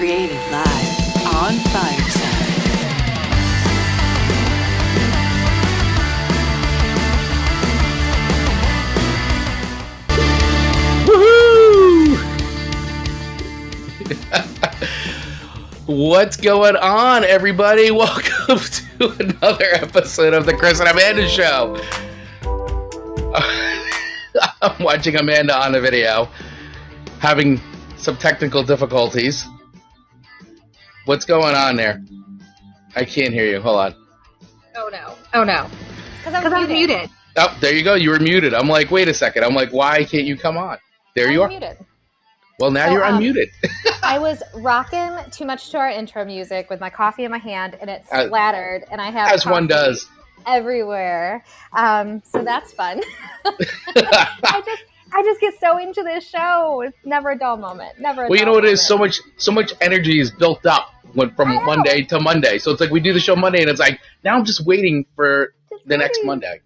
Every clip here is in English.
Created live on Fireside. Woohoo! What's going on, everybody? Welcome to another episode of the Chris and Amanda Show. I'm watching Amanda on the video, having some technical difficulties. What's going on there? I can't hear you. Hold on. Oh no. Because I was muted. Oh, there you go. You were muted. I'm like, wait a second. I'm like, why can't you come on? There you are. Muted. Well, now you're unmuted. I was rocking too much to our intro music with my coffee in my hand, and it splattered, and I have as one does everywhere. So that's fun. I just get so into this show. It's never a dull moment. Never. Well, you know what it is? So much energy is built up from Monday to Monday. So it's like we do the show Monday, and it's like now I'm just waiting for the next Monday.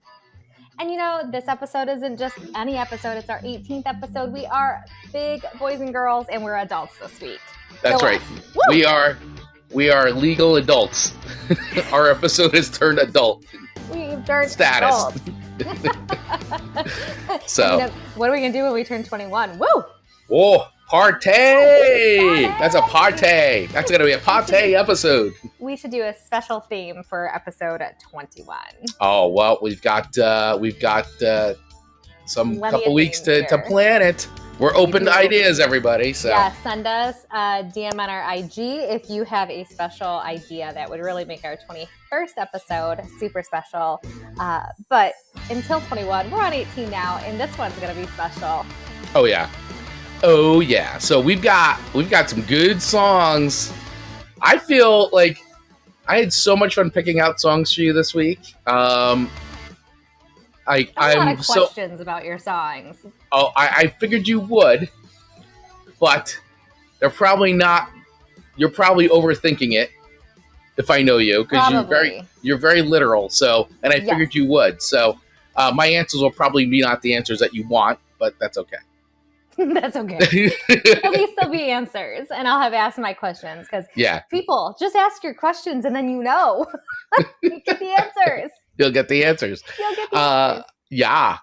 And you know, this episode isn't just any episode. It's our 18th episode. We are big boys and girls, and we're adults this week. That's right. We are legal adults. Our episode has turned adult. We've turned status. So, you know, what are we gonna do when we turn 21? Woo! Whoa, party! That's a party. That's gonna be a party episode. We should do a special theme for episode 21. Oh well, we've got some couple weeks to plan it. We're open to ideas, everybody. So yeah, send us a DM on our IG if you have a special idea that would really make our 21st episode super special. But until 21, we're on 18 now, and this one's gonna be special. Oh yeah. So we've got some good songs. I feel like I had so much fun picking out songs for you this week. I'm a lot of questions about your songs. Oh, I figured you would, but they're probably not. You're probably overthinking it, if I know you, because you're very literal. So, and I figured you would. So, my answers will probably be not the answers that you want, but that's okay. That's okay. At least there'll be answers, and I'll have asked my questions because people just ask your questions, and then you know you get the answers. You'll get the answers. Yeah.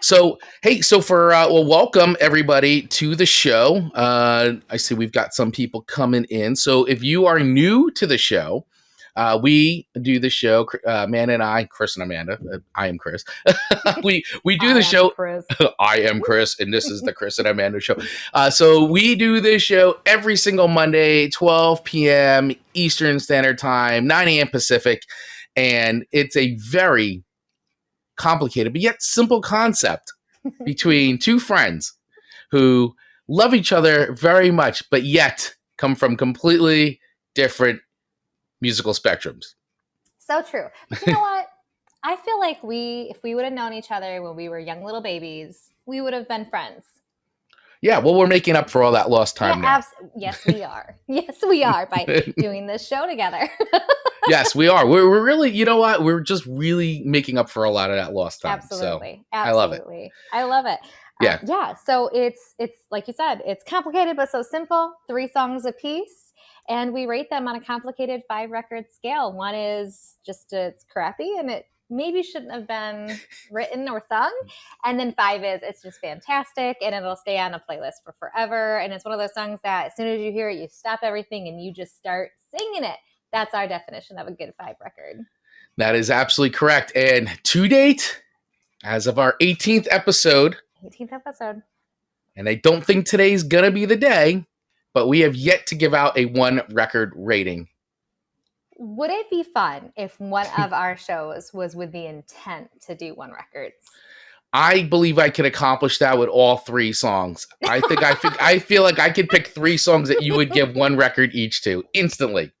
So, hey, welcome everybody to the show. I see we've got some people coming in. So if you are new to the show, we do the show, Amanda and I, Chris and Amanda. I am Chris. we do the show. I am Chris, and this is the Chris and Amanda show. So we do this show every single Monday, 12 p.m. Eastern Standard Time, 9 a.m. Pacific. And it's a very complicated but yet simple concept between two friends who love each other very much, but yet come from completely different musical spectrums. So true. But you know what? I feel like if we would have known each other when we were young little babies, we would have been friends. Yeah, well, we're making up for all that lost time now. Yes, we are. Yes, we are by doing this show together. Yes, we are. We're really, you know what? We're just really making up for a lot of that lost time. Absolutely. So, I love it. I love it. Yeah. So it's like you said, it's complicated but so simple. 3 songs a piece, and we rate them on a complicated 5-record scale. One is just it's crappy and it maybe shouldn't have been written or sung, and then 5 is it's just fantastic and it'll stay on a playlist for forever. And it's one of those songs that as soon as you hear it, you stop everything and you just start singing it. That's our definition of a good 5 record. That is absolutely correct. And to date, as of our 18th episode, and I don't think today's going to be the day, but we have yet to give out a 1 record rating. Would it be fun if one of our shows was with the intent to do 1 records? I believe I could accomplish that with all 3 songs. I feel like I could pick 3 songs that you would give 1 record each to instantly.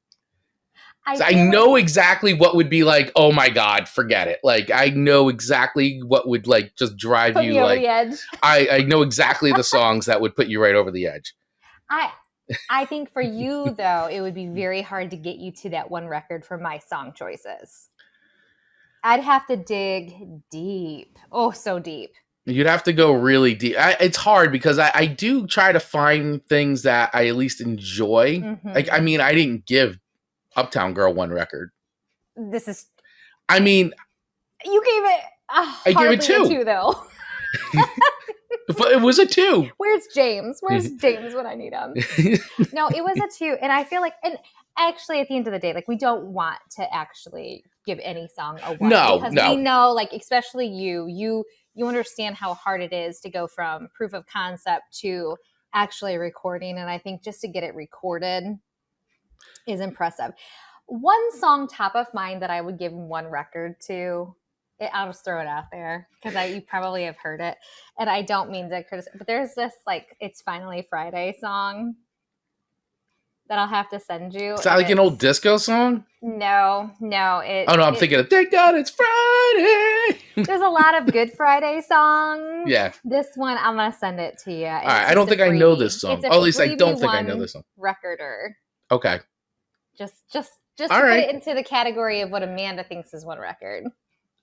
I know exactly what would be like, oh my God, forget it. Like, I know exactly what would like just drive you over the edge. I know exactly the songs that would put you right over the edge. I think for you, though, it would be very hard to get you to that 1 record for my song choices. I'd have to dig deep. Oh, so deep. You'd have to go really deep. It's hard because I do try to find things that I at least enjoy. Like, I mean, I didn't give Uptown Girl one record. This is. I mean, you gave it. I gave it hardly a 2 though. But it was a 2. Where's James? Where's James when I need him? No, it was a 2, and I feel like, and actually, at the end of the day, like we don't want to actually give any song a 1 because we know, like especially you understand how hard it is to go from proof of concept to actually recording, and I think just to get it recorded is impressive. One song top of mind that I would give 1 record to. I'll just throw it out there because you probably have heard it, and I don't mean to criticize, but there's this like "It's Finally Friday" song that I'll have to send you. Is that like an old disco song? No. I'm thinking of "Thank God It's Friday." There's a lot of Good Friday songs. Yeah, this one I'm gonna send it to you. All right, I don't think I know this song. At least I don't think I know this song. Recorder. Okay. Just to put it into the category of what Amanda thinks is 1 record.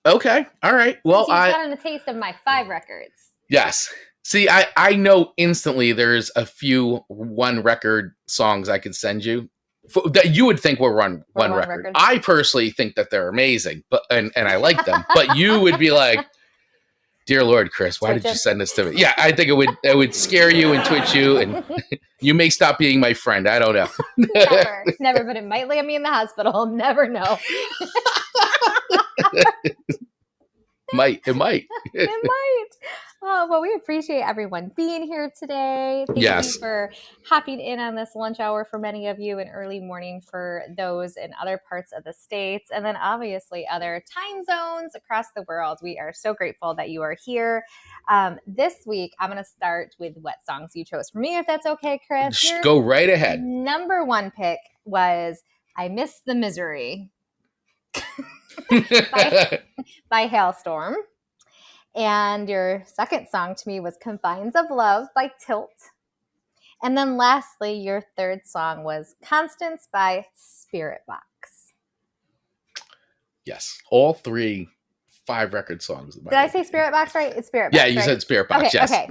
Okay. All right. Well, you've gotten a taste of my 5 records. Yes. See, I know instantly there's a few 1 record songs I could send you that you would think were one record. I personally think that they're amazing, but and I like them. But you would be like, "Dear Lord, Chris, why did you send this to me?" Yeah, I think it would scare you and twitch you, and you may stop being my friend. I don't know. Never, but it might land me in the hospital. Never know. It might. It might. Oh, well, we appreciate everyone being here today. Thank you for hopping in on this lunch hour for many of you and early morning for those in other parts of the States. And then obviously other time zones across the world. We are so grateful that you are here. This week, I'm going to start with what songs you chose for me, if that's okay, Chris. Go right ahead. Number 1 pick was I Miss the Misery. by Halestorm. And your second song to me was Confines of Love by Tilt. And then lastly, your third song was Constance by Spiritbox. Yes. All 3 5 record songs. Did I say Spiritbox right? It's Spiritbox. Yeah, you said Spiritbox. Okay, yes. Okay.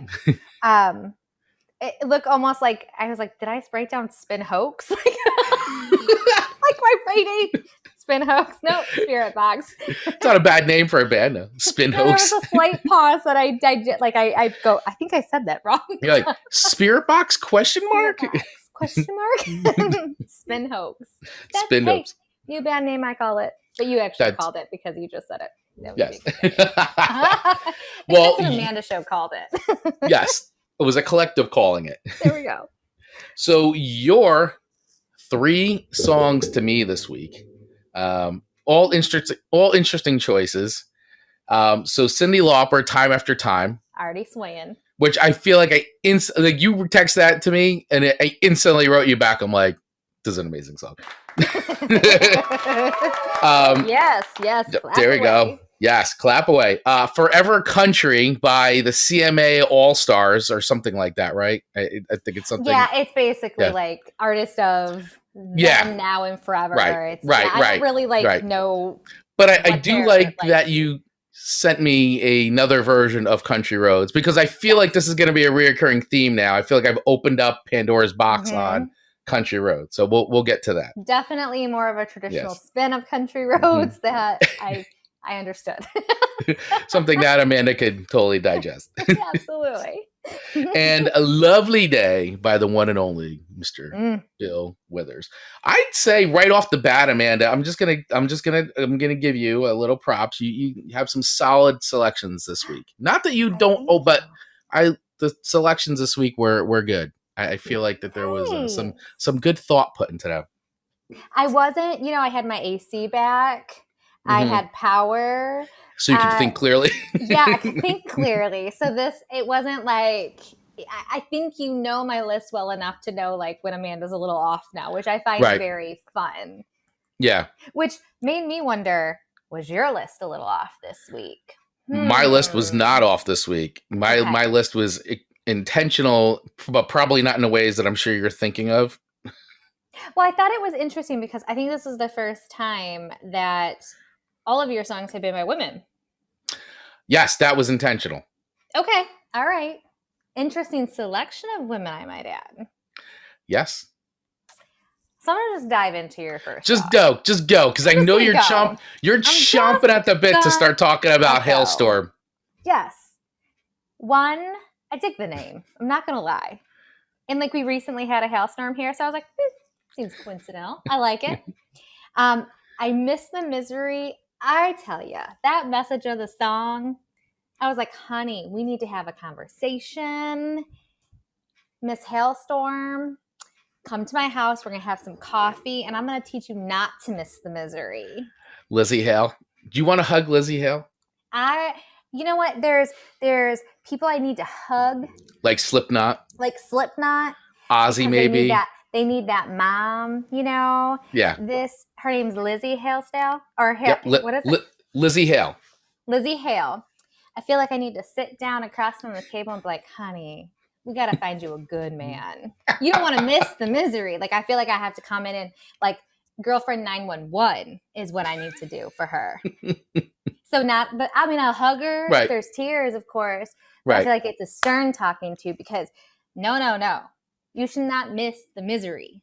It looked almost like I was like, did I write down Spin Hoax? Like my writing. Spin Hoax. No, Spiritbox. It's not a bad name for a band, though. Spin Hoax. There was a slight pause that I go, I think I said that wrong. You're like, Spiritbox question mark? Spiritbox, question mark? Spin Hoax. Spin Hoax. New band name, I call it. But you actually called it because you just said it. Yes. Well, that's what Amanda Show called it. Yes. It was a collective calling it. There we go. So your 3 songs to me this week, all interesting choices. So Cyndi Lauper, Time After Time. Already swaying. Which I feel like you text that to me and I instantly wrote you back. I'm like, this is an amazing song. Yes. There we go. Yes, clap away. Forever Country by the CMA All Stars or something like that, right? I think it's something. Yeah, it's basically like artist of them, now and forever. Right. I don't really know. But I do like that you sent me another version of Country Roads because I feel like this is going to be a reoccurring theme now. I feel like I've opened up Pandora's box on Country Roads. So we'll get to that. Definitely more of a traditional spin of Country Roads that I understood. Something that Amanda could totally digest. Absolutely. And A Lovely Day by the one and only Mr. Bill Withers. I'd say right off the bat, Amanda, I'm gonna give you a little props. You have some solid selections this week. Not that you don't, but the selections this week were good. I feel like that there was some good thought put into them. I wasn't, I had my AC back. I had power. So you can think clearly? Yeah, I can think clearly. So it wasn't like, I think my list well enough to know like when Amanda's a little off now, which I find very fun. Yeah. Which made me wonder, was your list a little off this week? My list was not off this week. My list was intentional, but probably not in the ways that I'm sure you're thinking of. Well, I thought it was interesting because I think this is the first time that all of your songs have been by women. Yes, that was intentional. Okay. All right. Interesting selection of women, I might add. Yes. So I'm gonna just dive into your first. Just song. go, because I know you're go. you're chomping at the bit to start talking about go. Halestorm. Yes. One, I dig the name. I'm not gonna lie. And like we recently had a hailstorm here, so I was like, seems coincidental. I like it. I miss the misery. I tell you, that message of the song, I was like, honey, we need to have a conversation. Miss Halestorm, come to my house. We're going to have some coffee, and I'm going to teach you not to miss the misery. Lizzie Hale. Do you want to hug Lizzie Hale? You know what? There's people I need to hug. Like Slipknot. Ozzy, maybe. They need that mom, you know? Yeah. Her name's Lizzie Halesdale. Or yep. What is it? Lizzie Hale. Lizzie Hale. I feel like I need to sit down across from the table and be like, honey, we got to find you a good man. You don't want to miss the misery. Like, I feel like I have to come in and, like, girlfriend 911 is what I need to do for her. I'll hug her. Right. If there's tears, of course. Right. I feel like it's a stern talking to because no. You should not miss the misery.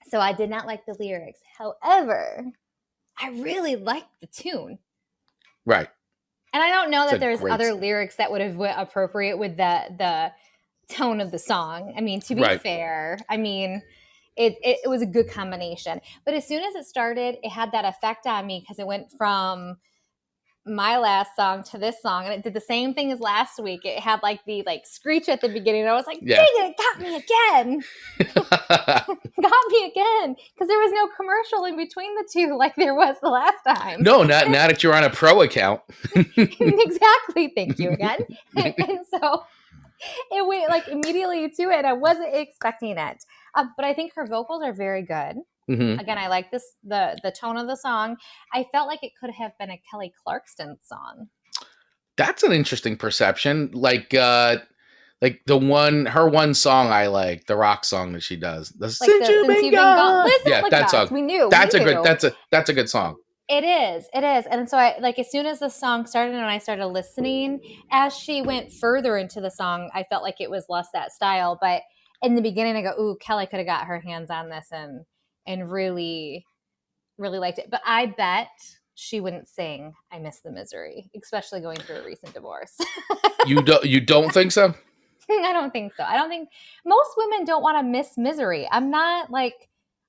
So I did not like the lyrics. However, I really liked the tune. Right. And I don't know that there's other lyrics that would have been appropriate with the tone of the song. I mean, to be fair, I mean, it was a good combination. But as soon as it started, it had that effect on me because it went from my last song to this song, and it did the same thing as last week. It had like the screech at the beginning, and I was like, dang it got me again. Got me again, because there was no commercial in between the two like there was the last time. No, not that you're on a pro account. Exactly. Thank you again. And so it went like immediately to it. I wasn't expecting it, but I think her vocals are very good. Mm-hmm. Again, I like the tone of the song. I felt like it could have been a Kelly Clarkson song. That's an interesting perception. Like her one song I like, the rock song that she does. Since you've been gone. Listen, that song. We knew. That's a good song. It is. And so I as soon as the song started and I started listening, as she went further into the song, I felt like it was less that style. But in the beginning, I go, ooh, Kelly could have got her hands on this and really, really liked it. But I bet she wouldn't sing I Miss the Misery, especially going through a recent divorce. You don't think so? I don't think so. I don't think most women don't want to miss misery. I'm not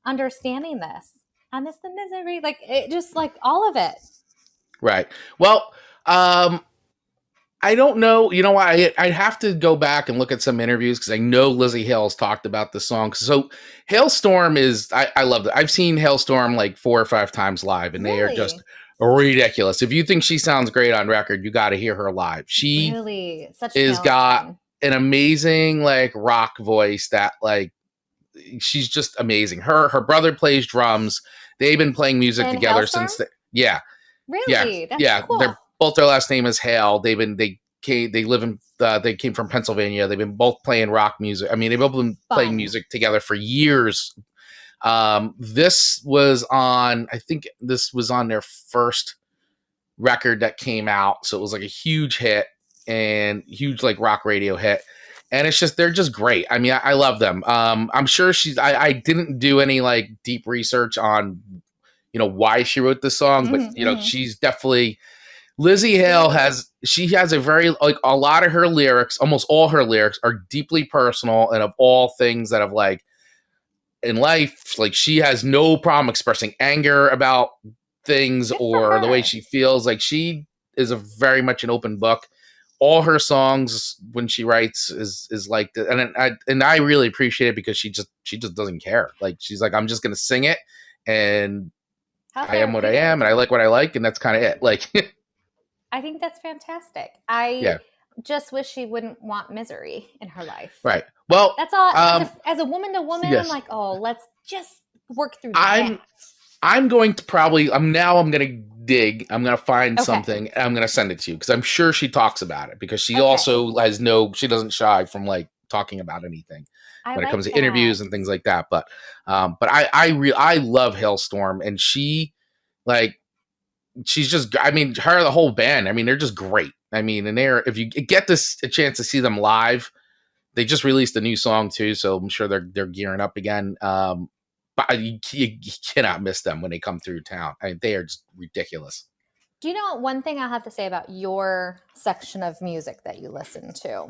understanding this. I miss the misery. It just all of it. Right. Well, I don't know. You know, I'd have to go back and look at some interviews because I know Lizzie Hale's talked about the song. So Halestorm is, I love it. I've seen Halestorm 4 or 5 times live, and they are just ridiculous. If you think she sounds great on record, you got to hear her live. She really got an amazing rock voice that she's just amazing. Her brother plays drums. They've been playing music together since Really? That's cool. Both their last name is Hale. They came from Pennsylvania. They've been both playing rock music. I mean, they've both been playing music together for years. This was on their first record that came out. So it was a huge hit and huge rock radio hit. And it's just, they're just great. I mean, I love them. I'm sure I didn't do any deep research on, why she wrote this song, but she's definitely, Lizzie Hale has a very, a lot of her lyrics, almost all her lyrics are deeply personal and of all things that have in life, she has no problem expressing anger about things or the way she feels. She is a very much an open book. All her songs when she writes is like that. And I really appreciate it because she just doesn't care. She's I'm just going to sing it and I am what I am and I like what I like. And that's kind of it. I think that's fantastic. I just wish she wouldn't want misery in her life. Right. Well, that's all. As a woman to woman, I'm like, oh, let's just work through that. I'm going to I'm going to dig. I'm going to find something and I'm going to send it to you because I'm sure she talks about it because she also she doesn't shy from talking about anything when it comes to interviews and things like that. But I love Halestorm and she she's just, I mean, her, the whole band, I mean, they're just great. I mean, and if you get a chance to see them live, they just released a new song too, so I'm sure they're gearing up again. But you cannot miss them when they come through town. I mean, they are just ridiculous. Do you know one thing I'll have to say about your section of music that you listen to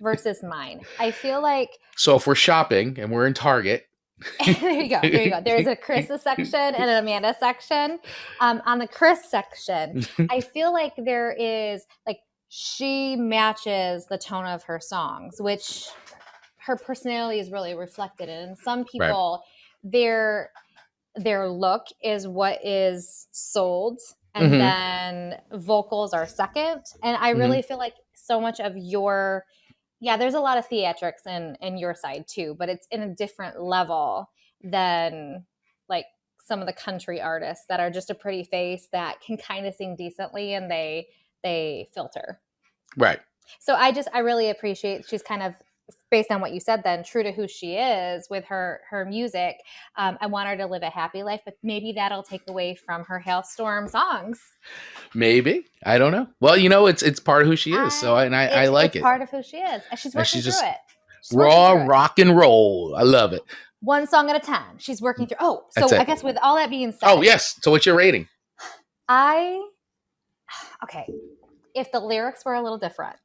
versus mine? I feel like so if we're shopping and we're in Target. There you go. There's a Chris section and an Amanda section. On the Chris section, I feel like there is like she matches the tone of her songs, which her personality is really reflected in. And some people, their look is what is sold, and then vocals are second. And I really feel like so much of your there's a lot of theatrics in your side too, but it's in a different level than like some of the country artists that are just a pretty face that can kind of sing decently and they filter. Right. So I really appreciate she's kind of, based on what you said then, true to who she is with her music. I want her to live a happy life, but maybe that'll take away from her Halestorm songs. Maybe. I don't know. Well, it's part of who she is. So I like it. It's part of who she is. And she's working through it. Raw rock and roll. I love it. One song at a time. She's working through. Oh, so I guess with all that being said. Oh, yes. So what's your rating? Okay. If the lyrics were a little different.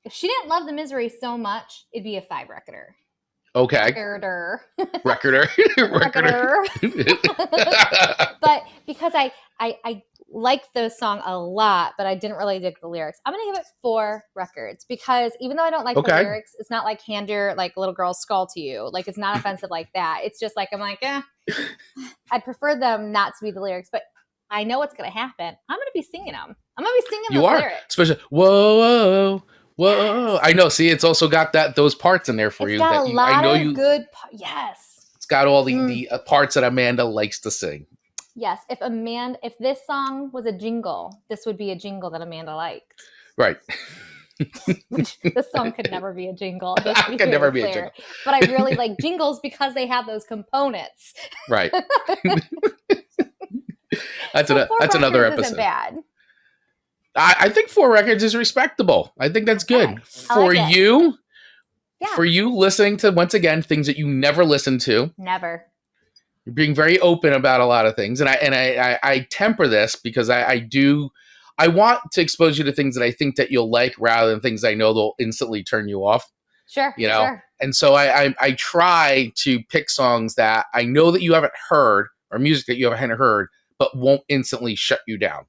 If she didn't love the misery so much, it'd be a 5 recorder. Okay. Recorder. But because I like the song a lot, but I didn't really dig the lyrics, I'm going to give it 4 records because even though I don't like the lyrics, it's not like hand your like little girl's skull to you. Like it's not offensive like that. It's just like, I'm like, I'd prefer them not to be the lyrics, but I know what's going to happen. I'm going to be singing them. I'm going to be singing those lyrics. Especially, whoa. Yes. I know. See, it's also got those parts in there for you. Got a lot of good. Yes. It's got all the parts that Amanda likes to sing. Yes. If this song was a jingle, this would be a jingle that Amanda liked. Right. This song could never be a jingle. Could never be a jingle. But I really like jingles because they have those components. Right. That's another episode. Isn't bad. I think 4 records is respectable. I think that's good for you. Yeah. For you listening to, once again, things that you never listened to. Never. You're being very open about a lot of things, and I temper this because I want to expose you to things that I think that you'll like rather than things I know they'll instantly turn you off. Sure. Sure. And so I try to pick songs that I know that you haven't heard or music that you haven't heard, but won't instantly shut you down.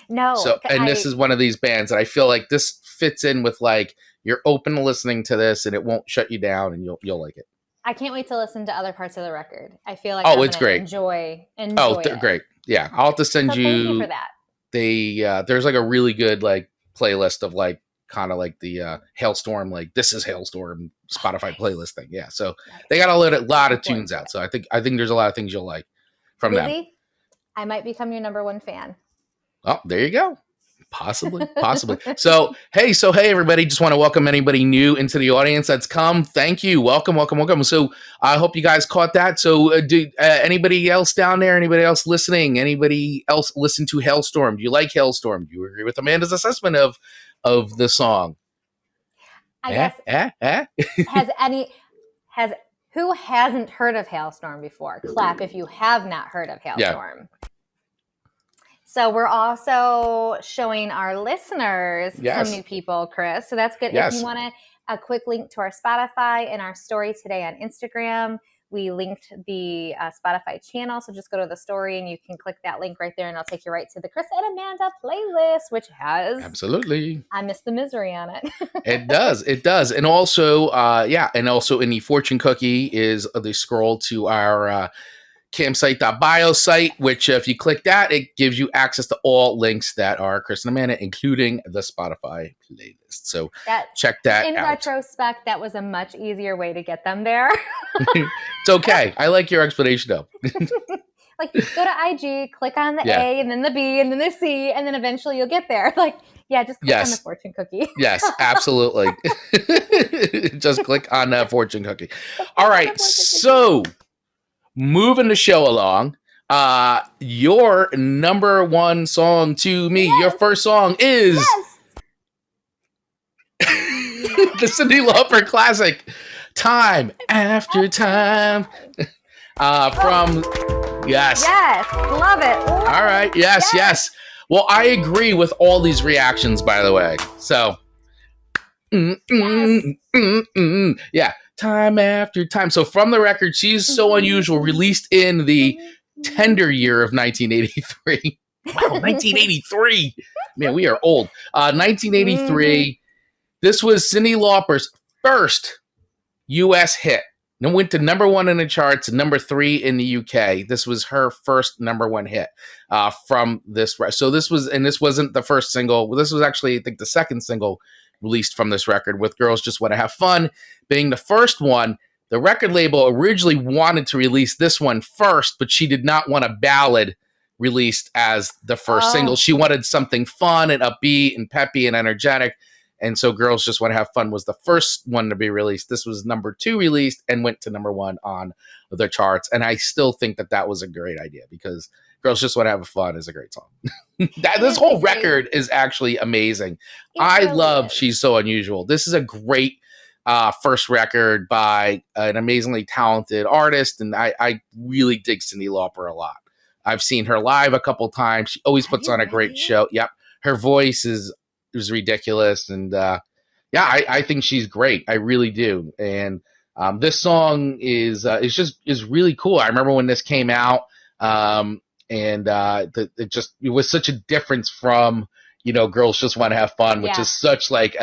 No. So, and this is one of these bands that I feel like this fits in with like, you're open to listening to this and it won't shut you down and you'll like it. I can't wait to listen to other parts of the record. I feel like it's great. Enjoy they're great. Yeah. I'll have to send you. Thank you for that. There's like a really good like playlist of like kind of like the Halestorm, like this is Halestorm Spotify playlist thing. Yeah. So they got a lot of tunes out. So I think there's a lot of things you'll like from them. I might become your number 1 fan. Oh, there you go. Possibly. So, hey, everybody. Just want to welcome anybody new into the audience that's come. Thank you. Welcome. So I hope you guys caught that. So do anybody else down there, anybody else listening, anybody else listen to Halestorm? Do you like Halestorm? Do you agree with Amanda's assessment of the song? I guess. Who hasn't heard of Halestorm before? Clap if you have not heard of Halestorm. Yeah. So we're also showing our listeners some new people, Chris. So that's good. Yes. If you want a quick link to our Spotify and our story today on Instagram, we linked the Spotify channel. So just go to the story and you can click that link right there and it'll take you right to the Chris and Amanda playlist, which has absolutely I Miss the Misery on it. It does. And also, in the fortune cookie is the scroll to our campsite.bio site, which if you click that, it gives you access to all links that are Chris and Amanda, including the Spotify playlist. So check that out. In retrospect, that was a much easier way to get them there. It's okay. I like your explanation though. Like, go to IG, click on the A, and then the B, and then the C, and then eventually you'll get there. Like, just click on the fortune cookie. Yes, absolutely. Just click on that fortune cookie. All right, so moving the show along, your number 1 song to me, your first song is The Cyndi Lauper classic, Time After Time. From yes, love it. All right, yes. Well, I agree with all these reactions, by the way. So, yeah, Time After Time. So from the record, She's So Unusual, released in the tender year of 1983. Wow, 1983. Man, we are old. 1983. This was Cyndi Lauper's first U.S. hit. And went to number 1 in the charts, number 3 in the UK. This was her first number 1 hit from this. So this wasn't the first single. This was actually, I think, the second single released from this record, with Girls Just Want to Have Fun being the first one. The record label originally wanted to release this one first, but she did not want a ballad released as the first single. She wanted something fun and upbeat and peppy and energetic. And so Girls Just Want to Have Fun was the first one to be released. This was number 2 released and went to number 1 on the charts. And I still think that was a great idea, because Girls Just Want to Have Fun is a great song. This whole record is actually amazing. I love She's So Unusual. This is a great first record by an amazingly talented artist. And I really dig Cyndi Lauper a lot. I've seen her live a couple times. She always puts on a great show. Yep. Her voice is ridiculous. And I think she's great. I really do. And this song is really cool. I remember when this came out, it was such a difference from, Girls Just Want to Have Fun, which is such like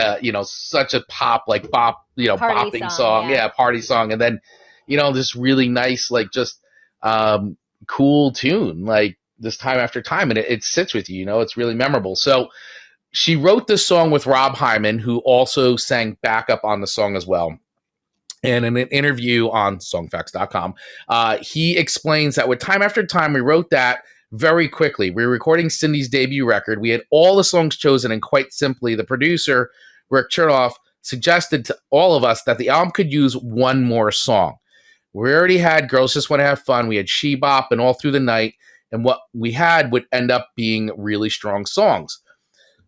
such a pop, like bop, bopping song. Yeah, party song. And then, this really nice, like just cool tune, like this Time After Time. And it sits with you, it's really memorable. So she wrote this song with Rob Hyman, who also sang backup on the song as well. And in an interview on songfacts.com, he explains that with Time After Time, we wrote that very quickly. We were recording Cyndi's debut record. We had all the songs chosen, and quite simply, the producer, Rick Chernoff, suggested to all of us that the album could use one more song. We already had Girls Just Want to Have Fun. We had She Bop and All Through the Night. And what we had would end up being really strong songs.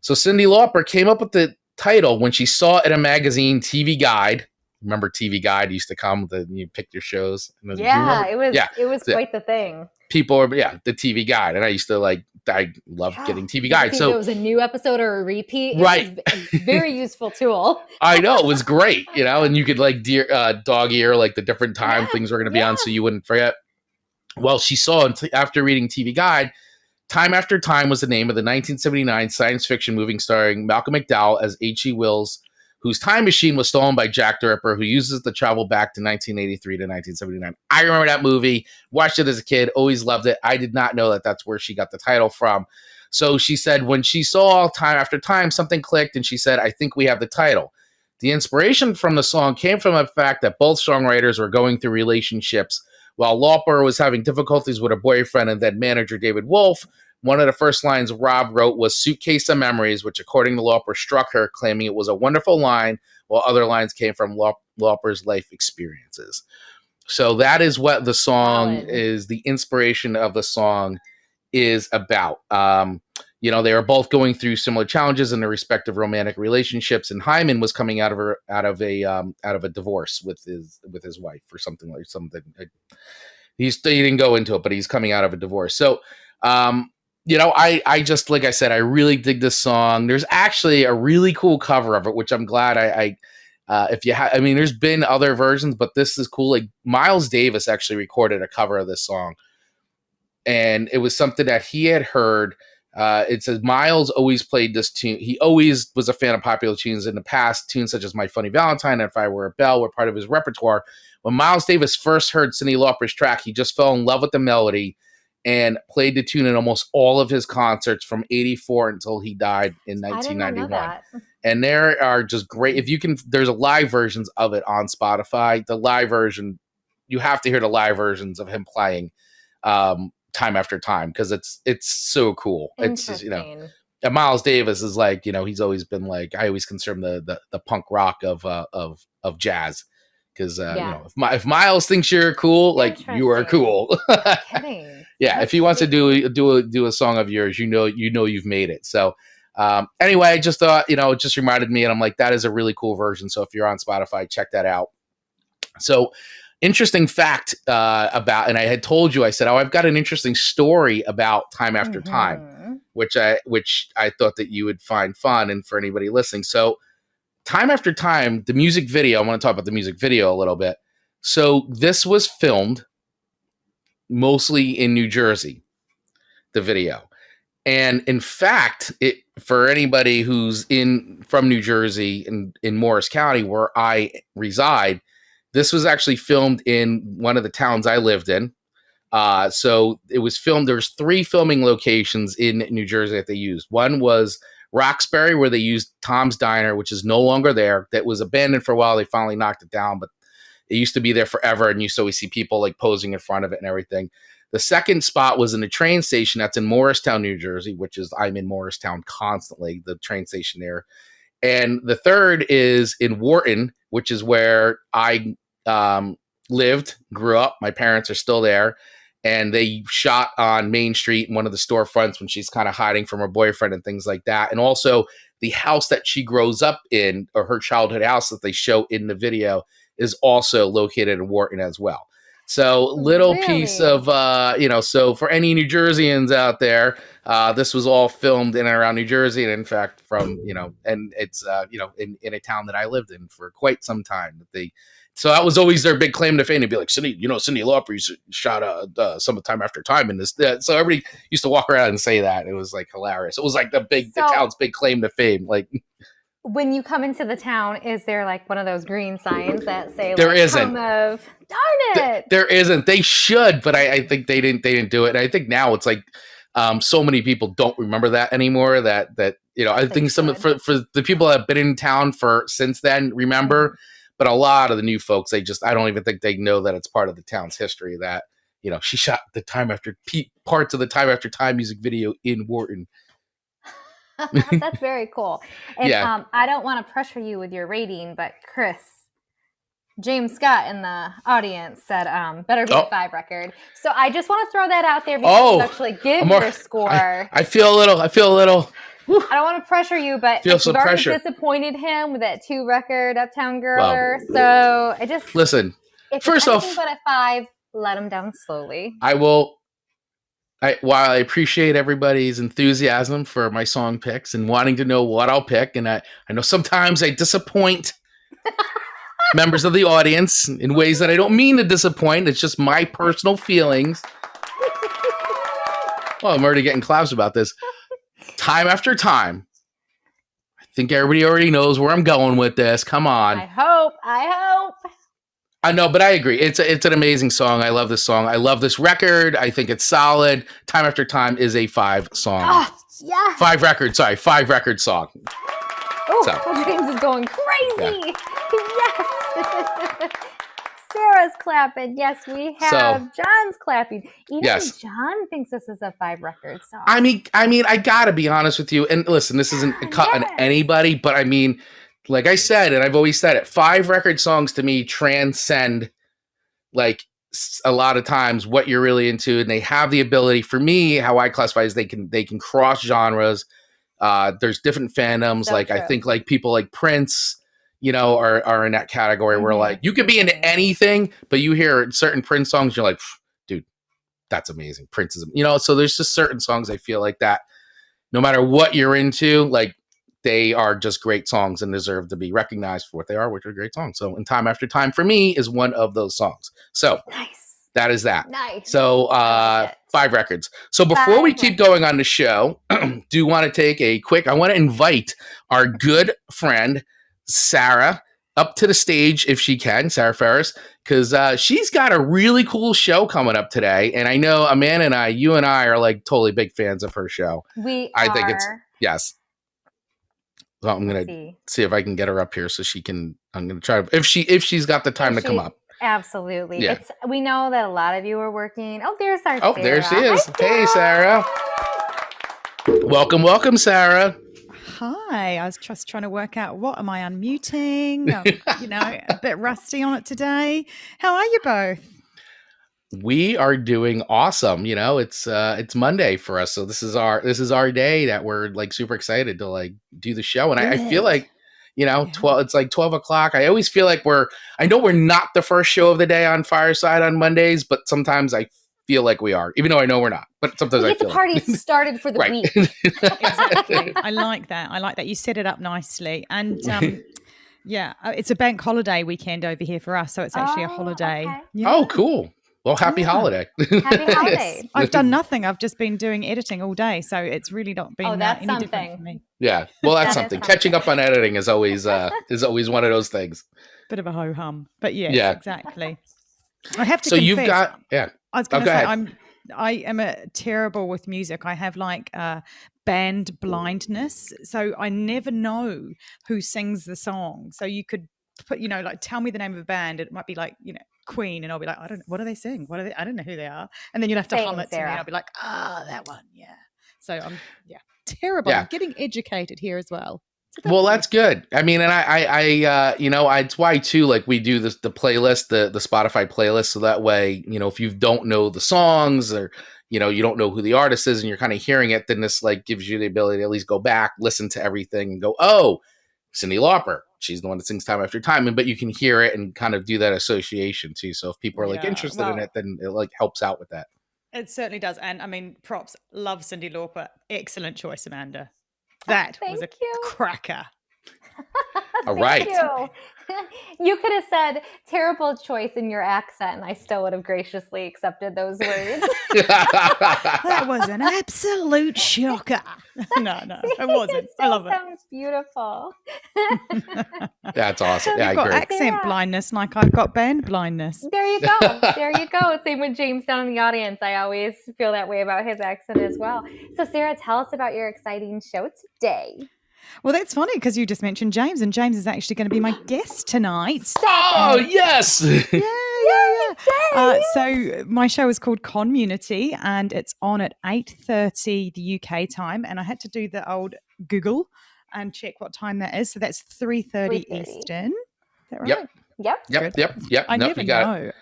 So Cyndi Lauper came up with the title when she saw it in a magazine, TV Guide. Remember TV Guide used to come, you picked your shows. It was quite the thing. People are, the TV Guide. And I used to I love getting TV Guide. So it was a new episode or a repeat. Right. It was a very useful tool. I know, it was great, and you could dog ear, the different time things were going to be on so you wouldn't forget. Well, she saw, after reading TV Guide, Time After Time was the name of the 1979 science fiction movie starring Malcolm McDowell as H.G. Wells, whose time machine was stolen by Jack the Ripper, who uses to travel back to 1983 to 1979. I remember that movie, watched it as a kid, always loved it. I did not know that that's where she got the title from. So she said when she saw Time After Time, something clicked, and she said, I think we have the title. The inspiration from the song came from the fact that both songwriters were going through relationships. While Lauper was having difficulties with her boyfriend and then manager David Wolf, one of the first lines Rob wrote was Suitcase of Memories, which according to Lauper struck her, claiming it was a wonderful line, while other lines came from Lauper's life experiences. So that is what the song is, the inspiration of the song is about. They were both going through similar challenges in their respective romantic relationships, and Hyman was coming out of a divorce with his wife or something. He didn't go into it, but he's coming out of a divorce. So, I just, like I said, I really dig this song. There's actually a really cool cover of it, which I'm glad there's been other versions, but this is cool. Like Miles Davis actually recorded a cover of this song, and it was something that he had heard. It says Miles always played this tune. He always was a fan of popular tunes in the past. Tunes such as My Funny Valentine and If I Were a Bell were part of his repertoire. When Miles Davis first heard Cyndi Lauper's track, he just fell in love with the melody and played the tune in almost all of his concerts from 84 until he died in 1991. And there are just great, there's a live versions of it on Spotify. The live version, you have to hear the live versions of him playing Time After Time, because it's so cool. It's just, and Miles Davis is he's always been I always consider him the punk rock of jazz. Because if Miles thinks you're cool, you are cool. If he wants to do a song of yours, you've made it. So Anyway, I just thought, it just reminded me, and I'm like, that is a really cool version. So if you're on Spotify, check that out. So interesting fact about, and I had told you, I said, I've got an interesting story about Time After Time, which I thought that you would find fun, and for anybody listening. So Time After Time, the music video, I want to talk about the music video a little bit. So this was filmed mostly in New Jersey, the video. And in fact, for anybody who's from New Jersey in Morris County, where I reside, this was actually filmed in one of the towns I lived in. So it was filmed. There was 3 filming locations in New Jersey that they used. One was Roxbury, where they used Tom's Diner, which is no longer there. That was abandoned for a while. They finally knocked it down, but it used to be there forever. And you used to always see people like posing in front of it and everything. The second spot was in the train station that's in Morristown, New Jersey, I'm in Morristown constantly, the train station there. And the third is in Wharton, which is where I lived, grew up. My parents are still there. And they shot on Main Street in one of the storefronts when she's kind of hiding from her boyfriend and things like that. And also the house that she grows up in, or her childhood house that they show in the video, is also located in Wharton as well. So little piece of, so for any New Jerseyans out there, this was all filmed in and around New Jersey. And in fact, from, and it's, in a town that I lived in for quite some time. So that was always their big claim to fame. They'd be like, Cyndi Lauper shot some Time After Time in this. So everybody used to walk around and say that. It was like hilarious. It was like the town's big claim to fame. Like, when you come into the town, is there like one of those green signs that say there like, isn't. Darn it. There isn't. They should, but I think they didn't do it. And I think now it's like so many people don't remember that anymore. That I think for the people that have been in town since then remember. But a lot of the new folks, I don't even think they know that it's part of the town's history that, she shot parts of the Time After Time music video in Wharton. That's very cool. And yeah. I don't want to pressure you with your rating, but James Scott in the audience said better be a 5 record. So I just want to throw that out there before you actually give your score. I feel a little. I don't want to pressure you, but you've already disappointed him with that 2 record Uptown Girl. So I just listen. If first off, but at 5, let him down slowly. I will. While I appreciate everybody's enthusiasm for my song picks and wanting to know what I'll pick, and I know sometimes I disappoint members of the audience in ways that I don't mean to disappoint. It's just my personal feelings. Well, I'm already getting claps about this. Time After Time. I think everybody already knows where I'm going with this. Come on. I hope. I know, but I agree. It's an amazing song. I love this song. I love this record. I think it's solid. Time After Time is a 5 song. Oh, yeah. 5 record song. Oh, James is going crazy. Yeah. Yes. Sarah's clapping. Yes, we have John's clapping. Even John thinks this is a 5 record song. I mean, I gotta be honest with you. And listen, this isn't a cut on anybody, but I mean, like I said, and I've always said it, 5 record songs to me transcend like a lot of times what you're really into, and they have the ability. For me, how I classify is they can cross genres. There's different fandoms. So like true. I think like people like Prince, are in that category where like you could be into anything, but you hear certain Prince songs, you're like, dude, that's amazing. Prince is, so there's just certain songs I feel like that no matter what you're into, like they are just great songs and deserve to be recognized for what they are, which are great songs. So, and Time After Time for me is one of those songs. So that is that. Nice. So 5 records. So before we keep going on the show, do want to take a quick, I want to invite our good friend, Sarah, up to the stage if she can, Sarah Ferris, because she's got a really cool show coming up today. And I know Amanda and you and I are like totally big fans of her show. I think it's, yes. So I'm going to see if I can get her up here so she can, I'm going to try, if she's got the time to come up. Absolutely. Yeah. We know that a lot of you are working. Oh, there's our Sarah. Oh, there she is. Hey, Sarah. Welcome, Sarah. Hi, I was just trying to work out what am I unmuting? I'm, a bit rusty on it today. How are you both? We are doing awesome. It's Monday for us, so this is our day that we're like super excited to like do the show. And I feel Good. like, Yeah. 12. It's like 12 o'clock. I always feel like I know we're not the first show of the day on Fireside on Mondays, but sometimes I feel like we are, even though I know we're not. But sometimes We I get the feel party like started for the right. week. Exactly. I like that. You set it up nicely. And yeah, it's a bank holiday weekend over here for us, so it's actually a holiday. Okay. Yeah. Oh, cool. Well, happy Yeah. holiday. Happy holidays. I've done nothing. I've just been doing editing all day, so it's really not been that's any different something. for me. Yeah. Well, that's That is something. something. Catching up on editing is always one of those things. Bit of a ho hum, but yes, Yeah. exactly. I have to So confess, you've got I was going to go say ahead. I am terrible with music. I have like band blindness, so I never know who sings the song. So you could put, like, tell me the name of a band. It might be like, Queen, and I'll be like, I don't. What do they sing? What are they? I don't know who they are. And then you'd have to hum Same, it to me. Sarah. And I'll be like, that one, yeah. So I'm terrible. Yeah. I'm getting educated here as well. So Well, thank that's good. I mean, and it's why too, like we do the playlist, the Spotify playlist. So that way, if you don't know the songs or, you don't know who the artist is and you're kind of hearing it, then this like gives you the ability to at least go back, listen to everything and go, oh, Cyndi Lauper. She's the one that sings time after time. But you can hear it and kind of do that association too. So if people are like Yeah, interested in well- it, then it like helps out with that. It certainly does. And I mean, props. Love Cyndi Lauper. Excellent choice, Amanda. That was a thank you. cracker. All right. You. You could have said terrible choice in your accent, and I still would have graciously accepted those words. That was an absolute shocker. No, it wasn't. I love it. Sounds beautiful. That's awesome. Yeah, I You've got agree. accent Yeah. blindness like I've got band blindness. There you go. There you go. Same with James down in the audience. I always feel that way about his accent as well. So, Sarah, tell us about your exciting show today. Well, that's funny because you just mentioned James, and James is actually going to be my guest tonight. Oh, yes. Yeah. So my show is called Community, and it's on at 8:30 the UK time. And I had to do the old Google and check what time that is. So that's 3:30 3:30. Eastern. Is that right? Yep. Yep. Yep. I Nope, never you got it.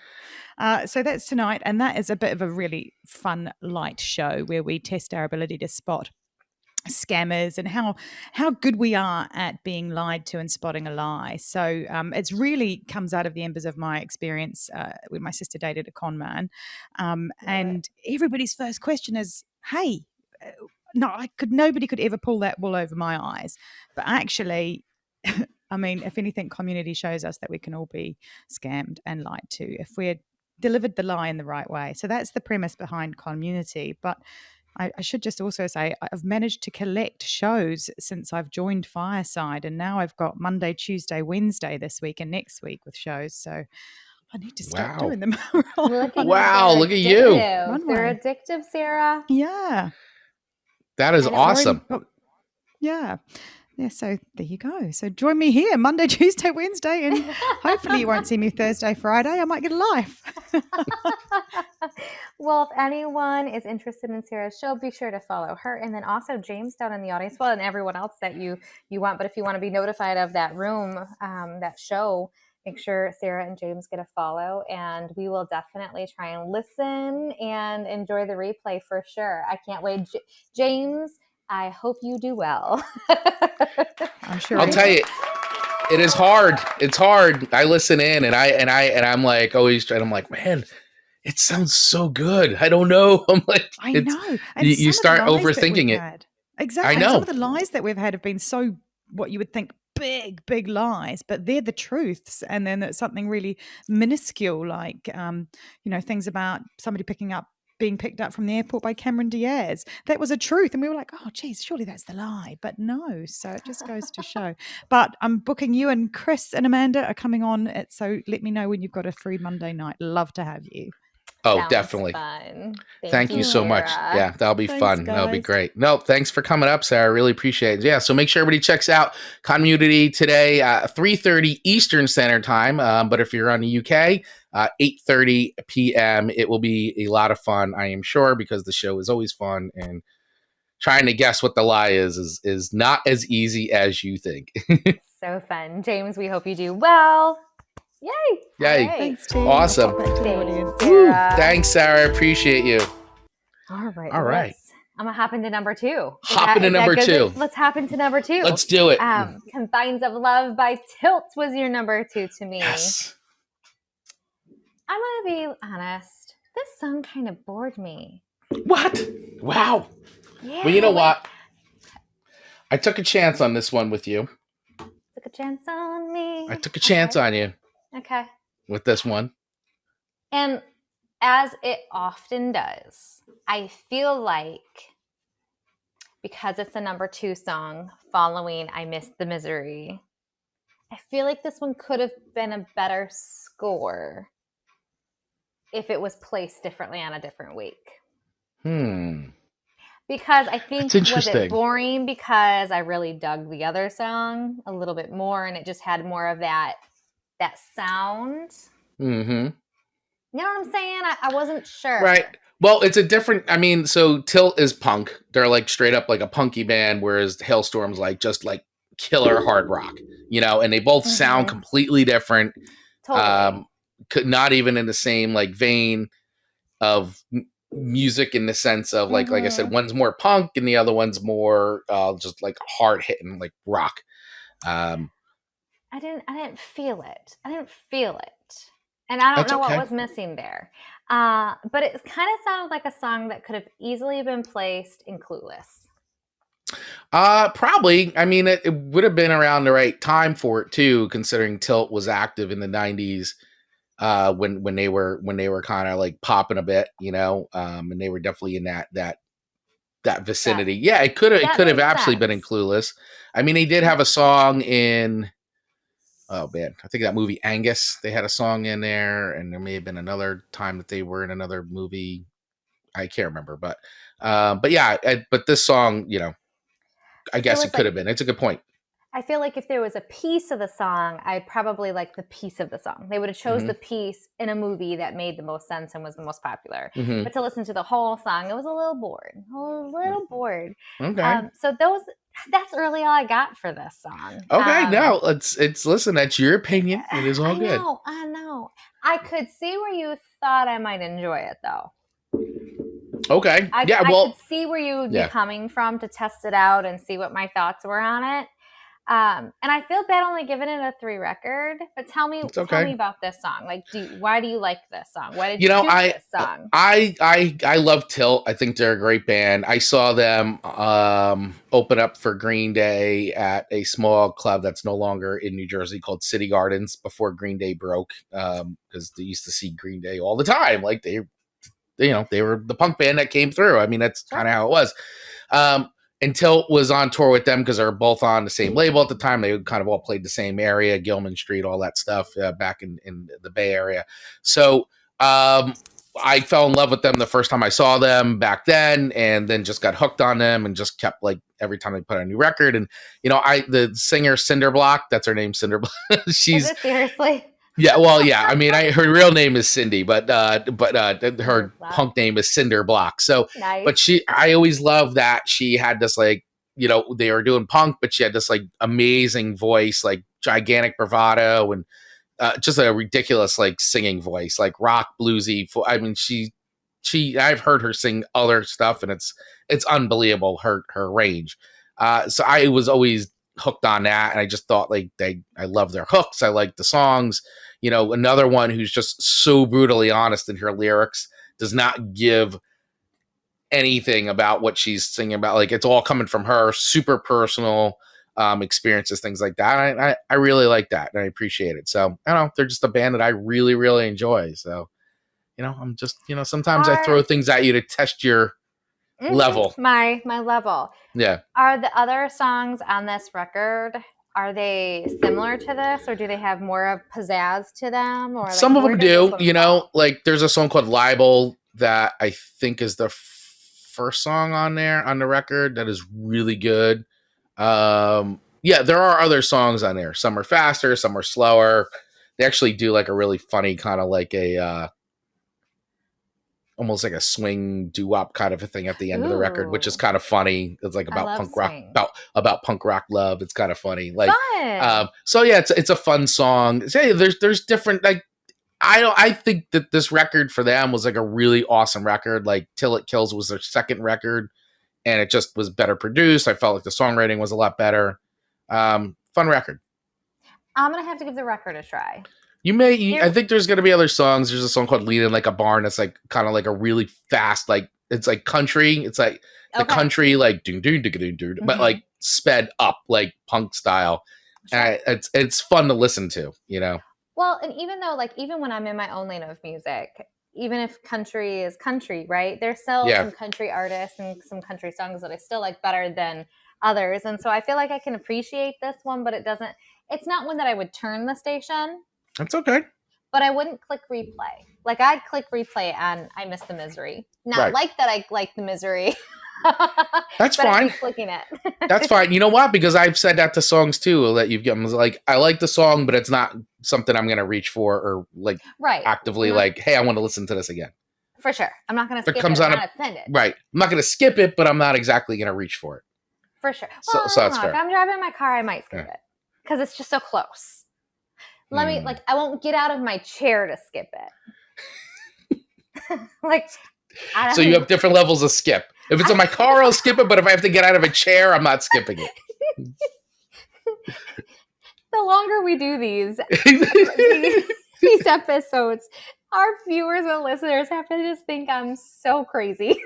know. So that's tonight, and that is a bit of a really fun, light show where we test our ability to spot scammers and how good we are at being lied to and spotting a lie. So it's really comes out of the embers of my experience when my sister dated a con man, and everybody's first question is, "Hey, nobody could ever pull that wool over my eyes," but actually. I mean, if anything, Community shows us that we can all be scammed and lied to if we're delivered the lie in the right way. So that's the premise behind Community. But I should just also say I've managed to collect shows since I've joined Fireside, and now I've got Monday, Tuesday, Wednesday this week and next week with shows. So I need to start Wow. doing them. Wow, look at you. They're addictive, Sarah. Yeah. That is And it's awesome. Yeah. Yeah, so there you go. So join me here Monday, Tuesday, Wednesday, and hopefully you won't see me Thursday, Friday. I might get a life. Well, if anyone is interested in Sarah's show, be sure to follow her. And then also James down in the audience, well, and everyone else that you want. But if you want to be notified of that room, that show, make sure Sarah and James get a follow. And we will definitely try and listen and enjoy the replay for sure. I can't wait. James, I hope you do well. I'm sure. I'll tell you, it is hard. It's hard. I listen in and I'm like always I'm like, man, it sounds so good. I don't know. I'm like, I know. And you some of the start lies that overthinking we've it. had. Exactly. I know. And some of the lies that we've had have been so what you would think big lies, but they're the truths. And then it's something really minuscule, like things about somebody being picked up from the airport by Cameron Diaz. That was a truth. And we were like, oh, geez, surely that's the lie. But no. So it just goes to show. But I'm booking you, and Chris and Amanda are coming on. So let me know when you've got a free Monday night. Love to have you. Oh, Sounds definitely. Fun. Thank you so much. Sarah. Yeah, that'll be Thanks, fun. That'll be guys. great. No, thanks for coming up, Sarah. I really appreciate it. Yeah, so make sure everybody checks out Community today, 3:30 Eastern Standard Time. But if you're on the UK, 8:30 p.m. It will be a lot of fun, I am sure, because the show is always fun, and trying to guess what the lie is not as easy as you think. So fun. James, we hope you do well. Yay! Yay. All right. Thanks, team. Awesome. Back to the Thanks, audience. Woo. Sarah. Thanks, Sarah. I appreciate you. All right. All right. I'm gonna hop into number 2. Hop into number 2. Let's hop into number 2. Let's do it. Confines of Love by Tilt was your number 2 to me. Yes. I'm gonna be honest. This song kind of bored me. What? Wow. Yeah. Well, you know what? I took a chance on this one with you. Took a chance on me. I took a chance on you Okay. with this one. And as it often does, I feel like because it's a number 2 song following I Miss the Misery, I feel like this one could have been a better score if it was placed differently on a different week. Because I think, was it boring because I really dug the other song a little bit more and it just had more of that sound? Mm-hmm. You know what I'm saying? I wasn't sure. Right. Well, it's a different, I mean, so Tilt is punk. They're like straight up like a punky band, whereas Halestorm's like just like killer hard rock, you know, and they both sound completely different. Totally. Not even in the same like vein of music in the sense of like I said, one's more punk and the other one's more just like hard hitting like rock. I didn't feel it. And I don't know what was missing there. But it kind of sounded like a song that could have easily been placed in Clueless. Probably. I mean, it would have been around the right time for it too, considering Tilt was active in the 90s. When they were kind of like popping a bit, you know, and they were definitely in that vicinity. Yeah, it could have actually been in Clueless. I mean, they did have a song in, oh man, I think that movie Angus, they had a song in there, and there may have been another time that they were in another movie. I can't remember, but yeah, but this song, you know, I guess it could have been. It's a good point. I feel like if there was a piece of the song, I'd probably like the piece of the song. They would have chose the piece in a movie that made the most sense and was the most popular. But to listen to the whole song, it was a little bored. Okay. So that's really all I got for this song. Okay, no, it's listen, that's your opinion. It is all good. I know. I could see where you thought I might enjoy it though. Okay. I could see where you would be coming from to test it out and see what my thoughts were on it. And I feel bad only giving it a 3 record, but tell me about this song. Like, why do you like this song? Why did you choose this song? I love Tilt. I think they're a great band. I saw them open up for Green Day at a small club that's no longer in New Jersey called City Gardens before Green Day broke, because they used to see Green Day all the time. Like they were the punk band that came through. I mean, that's kind of how it was. And Tilt was on tour with them because they were both on the same label at the time. They kind of all played the same area, Gilman Street, all that stuff back in the Bay Area. So I fell in love with them the first time I saw them back then, and then just got hooked on them and just kept like every time they put out a new record. And, you know, the singer Cinderblock, that's her name, Cinderblock. Is it seriously? Yeah, well, yeah. I mean, her real name is Cyndi, but her punk name is Cinder Block. So, nice. But I always loved that she had this like, you know, they were doing punk, but she had this like amazing voice, like gigantic bravado, and just a ridiculous like singing voice, like rock bluesy. I mean, I've heard her sing other stuff, and it's unbelievable her range. So I was always hooked on that, and I just thought like I love their hooks. I like the songs. You know, another one who's just so brutally honest in her lyrics, does not give anything about what she's singing about. Like it's all coming from her, super personal experiences, things like that. I really like that, and I appreciate it. So I don't know, they're just a band that I really, really enjoy. So, you know, I'm just, you know, sometimes I throw things at you to test your level. My level. Yeah. Are the other songs on this record, are they similar to this, or do they have more of pizzazz to them? Or like, some of them do, you know, like there's a song called Libel that I think is the first song on there on the record that is really good. Yeah, there are other songs on there. Some are faster, some are slower. They actually do like a really funny kind of like a almost like a swing doo-wop kind of a thing at the end of the record, which is Ooh. kind of funny. It's like I about love punk rock, swing. about punk rock love. It's kind of funny. Like, Fun. so yeah, it's a fun song. So, yeah, there's different, like, I think that this record for them was like a really awesome record. Like Till It Kills was their second record, and it just was better produced. I felt like the songwriting was a lot better. Fun record. I'm gonna have to give the record a try. I think there's gonna be other songs. There's a song called "Leaning Like a Barn" that's like kind of like a really fast, like it's like country. It's like the country, like doon doon doon doon doon, but like sped up, like punk style. Sure. And it's fun to listen to, you know. Well, and even though, like, even when I'm in my own lane of music, even if country is country, right? There's still some country artists and some country songs that I still like better than others. And so I feel like I can appreciate this one, but it's not one that I would turn the station. That's okay. But I wouldn't click replay. Like, I'd click replay on I Miss the Misery. Not like that I like the misery. That's but fine. I'd be clicking it. That's fine. You know what? Because I've said that to songs too, that you've given. Like, I like the song, but it's not something I'm going to reach for or like actively like, hey, I want to listen to this again. For sure. I'm not going to skip it. I'm not offended. Right. I'm not going to skip it, but I'm not exactly going to reach for it. For sure. Well, so that's fair. If I'm driving my car, I might skip it because it's just so close. Let me, like, I won't get out of my chair to skip it. Like, so you have different levels of skip. If it's in my car, I'll skip it. But if I have to get out of a chair, I'm not skipping it. The longer we do these episodes, our viewers and listeners have to just think I'm so crazy.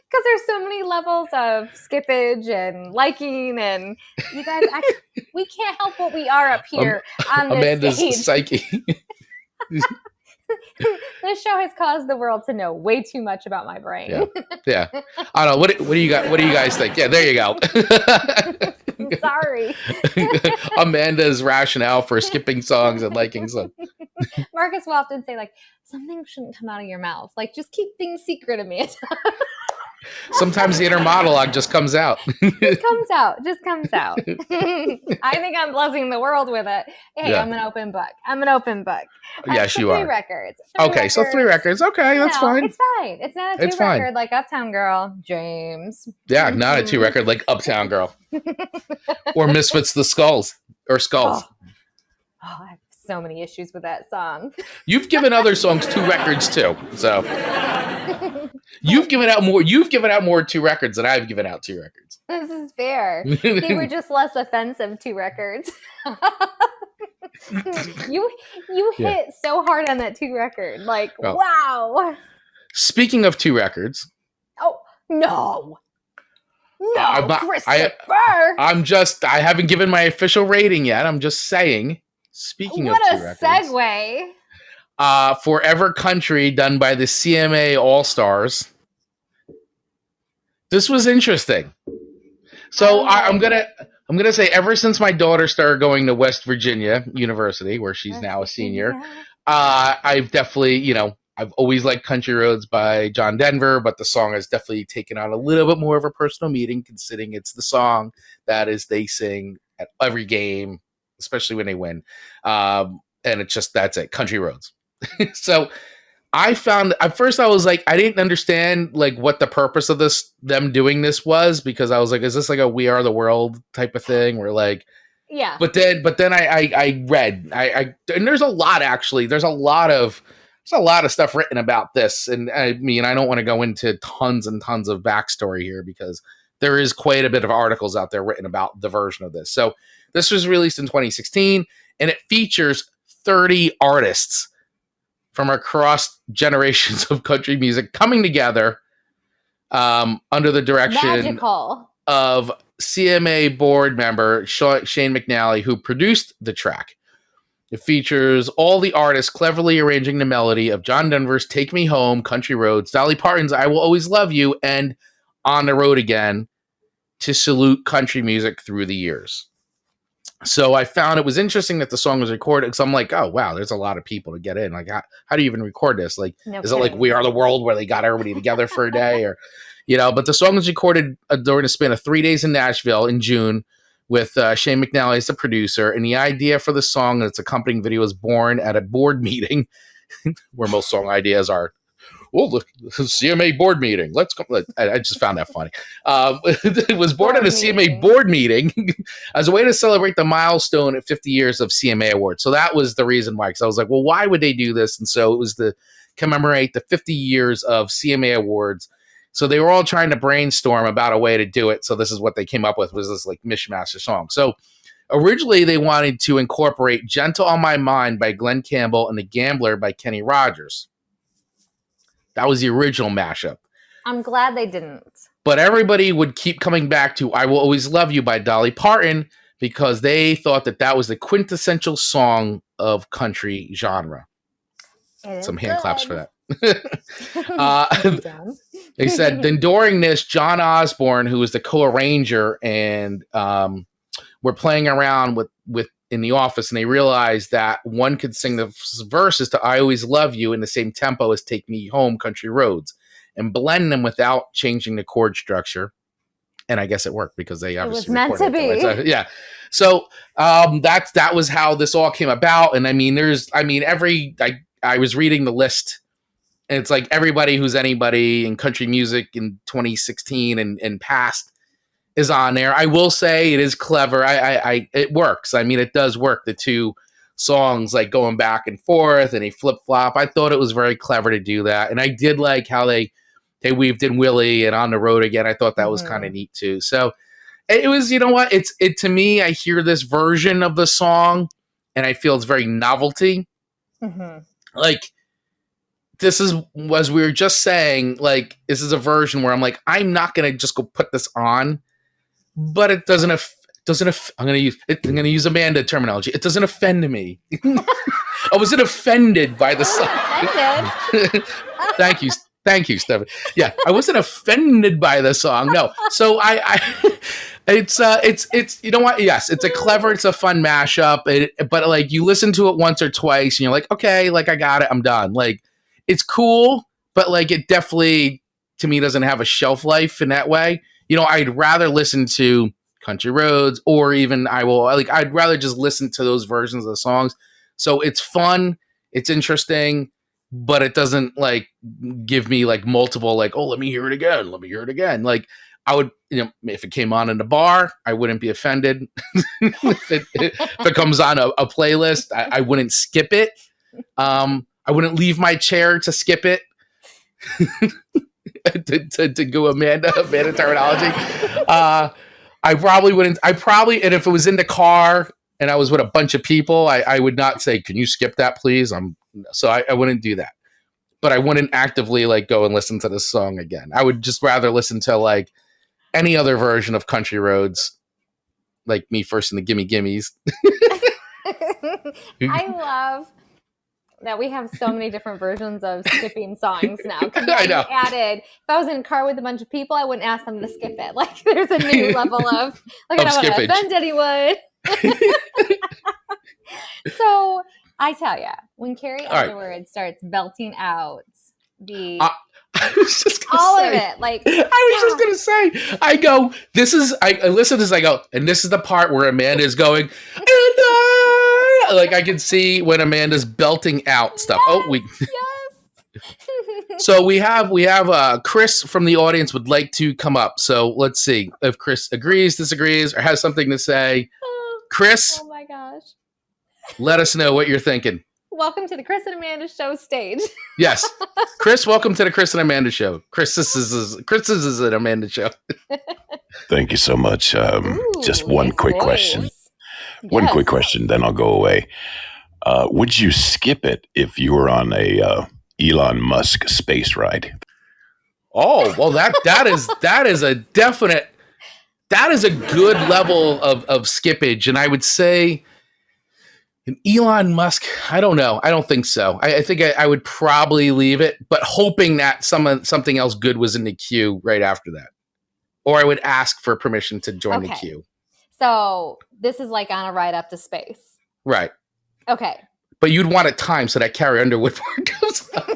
Because there's so many levels of skippage and liking, and you guys, we can't help what we are up here on this Amanda's stage. psyche. This show has caused the world to know way too much about my brain. Yeah. I don't know. What do you got? What do you guys think? Yeah, there you go. I'm sorry. Amanda's rationale for skipping songs and liking songs. Marcus will often say, like, something shouldn't come out of your mouth. Like, just keep things secret, Amanda. Sometimes the inner monologue just comes out. Just comes out. I think I'm blessing the world with it. Hey, I'm an open book. Yes, you are. 3 records. So 3 records. Okay, that's fine. It's fine. It's not a 2 record like Uptown Girl, James. Yeah, not a 2 record like Uptown Girl. Or Misfits the Skulls. Or Skulls. Oh, I have so many issues with that song. You've given other songs 2 records too. So you've given out more 2 records than I've given out 2 records. This is fair. They were just less offensive 2 records. You hit so hard on that 2 record. Like, wow. Speaking of 2 records. Oh, no. Christopher. I haven't given my official rating yet. I'm just saying. Speaking of 2 records. What a segue. Forever Country, done by the CMA All-Stars. This was interesting. So I'm gonna say, ever since my daughter started going to West Virginia University, where she's now a senior, I've definitely, I've always liked Country Roads by John Denver, but the song has definitely taken on a little bit more of a personal meaning, considering it's the song that they sing at every game, especially when they win. And it's just, that's it, Country Roads. So I found, at first I was like, I didn't understand like what the purpose of them doing this was, because I was like, is this like a We Are the World type of thing? Where like, yeah. But then I read, and there's a lot of stuff written about this. And I mean, I don't want to go into tons and tons of backstory here, because there is quite a bit of articles out there written about the version of this. So this was released in 2016, and it features 30 artists from across generations of country music coming together under the direction of CMA board member Shane McNally, who produced the track. It features all the artists cleverly arranging the melody of John Denver's Take Me Home, Country Roads, Dolly Parton's I Will Always Love You, and On the Road Again, to salute country music through the years. So I found it was interesting that the song was recorded, because I'm like, oh, wow, there's a lot of people to get in. Like, how do you even record this? Like, is it like We Are the World, where they got everybody together for a day? Or, but the song was recorded during a span of 3 days in Nashville in June, with Shane McNally as the producer. And the idea for the song and its accompanying video was born at a board meeting, where most song ideas are well, the CMA board meeting. Let's go. I just found that funny. It was born at a CMA board meeting as a way to celebrate the milestone at 50 years of CMA awards. So that was the reason why. Because I was like, well, why would they do this? And so it was to commemorate the 50 years of CMA awards. So they were all trying to brainstorm about a way to do it. So this is what they came up with, was this like mishmash of songs. So originally they wanted to incorporate Gentle on My Mind by Glenn Campbell and The Gambler by Kenny Rogers. That was the original mashup. I'm glad they didn't. But everybody would keep coming back to I Will Always Love You by Dolly Parton because they thought that that was the quintessential song of country genre. Some hand claps for that. They said, then during this, John Osborne, who was the co-arranger, and were playing around with in the office, and they realized that one could sing the verses to I Always Love You in the same tempo as Take Me Home, Country Roads, and blend them without changing the chord structure. And I guess it worked because they obviously it was meant to be. So, yeah. So that was how this all came about. And I mean, I was reading the list, and it's like everybody who's anybody in country music in 2016 and past is on there. I will say it is clever. It works. I mean, it does work. The two songs like going back and forth and a flip flop. I thought it was very clever to do that. And I did like how they weaved in Willie and On the Road Again. I thought that was kind of neat too. So it was, you know what? It to me, I hear this version of the song and I feel it's very novelty. Mm-hmm. Like, this is, as we were just saying, like, this is a version where I'm like, I'm not going to just go put this on, but it doesn't I'm going to use Amanda terminology. It doesn't offend me. I wasn't offended by the song. Thank you, Stephen. Yeah, I wasn't offended by the song. No. So it's you know what? Yes, it's a fun mashup. But like you listen to it once or twice and you're like, okay, like I got it, I'm done. Like it's cool, but like it definitely to me doesn't have a shelf life in that way. You know, I'd rather listen to Country Roads or even I'd rather just listen to those versions of the songs. So it's fun, it's interesting, but it doesn't like give me like multiple like, oh, let me hear it again. Like I would, you know, if it came on in the bar, I wouldn't be offended. if it comes on a playlist, I wouldn't skip it. I wouldn't leave my chair to skip it. to go Amanda terminology. I probably wouldn't. And if it was in the car and I was with a bunch of people, I would not say, "Can you skip that, please?" So I wouldn't do that. But I wouldn't actively like go and listen to this song again. I would just rather listen to like any other version of Country Roads, like Me First and the Gimme Gimmes. I love that we have so many different versions of skipping songs now. I know. If I was in a car with a bunch of people, I wouldn't ask them to skip it. Like there's a new level of like I don't want to offend anyone. So I tell you, when Carrie Underwood starts belting out the I was just gonna all say, of it, like I was just gonna say, I go, I listen to this, I go, and this is the part where Amanda's going, and like I can see when Amanda's belting out stuff. Yes. So we have Chris from the audience would like to come up. So let's see if Chris agrees, disagrees, or has something to say. Chris, oh my gosh, let us know what you're thinking. Welcome to the Chris and Amanda Show stage. Yes, Chris, welcome to the Chris and Amanda Show. Chris, this is an Amanda Show. Thank you so much. Just one quick question. One quick question, then I'll go away. Would you skip it if you were on a Elon Musk space ride? Oh, well, that is a definite. That is a good level of skippage, and I would say. And Elon Musk, I don't know. I don't think so. I think I would probably leave it, but hoping that something else good was in the queue right after that. Or I would ask for permission to join the queue. So this is like on a ride up to space. Right. Okay. But you'd want it timed so that Carrie Underwood part goes up.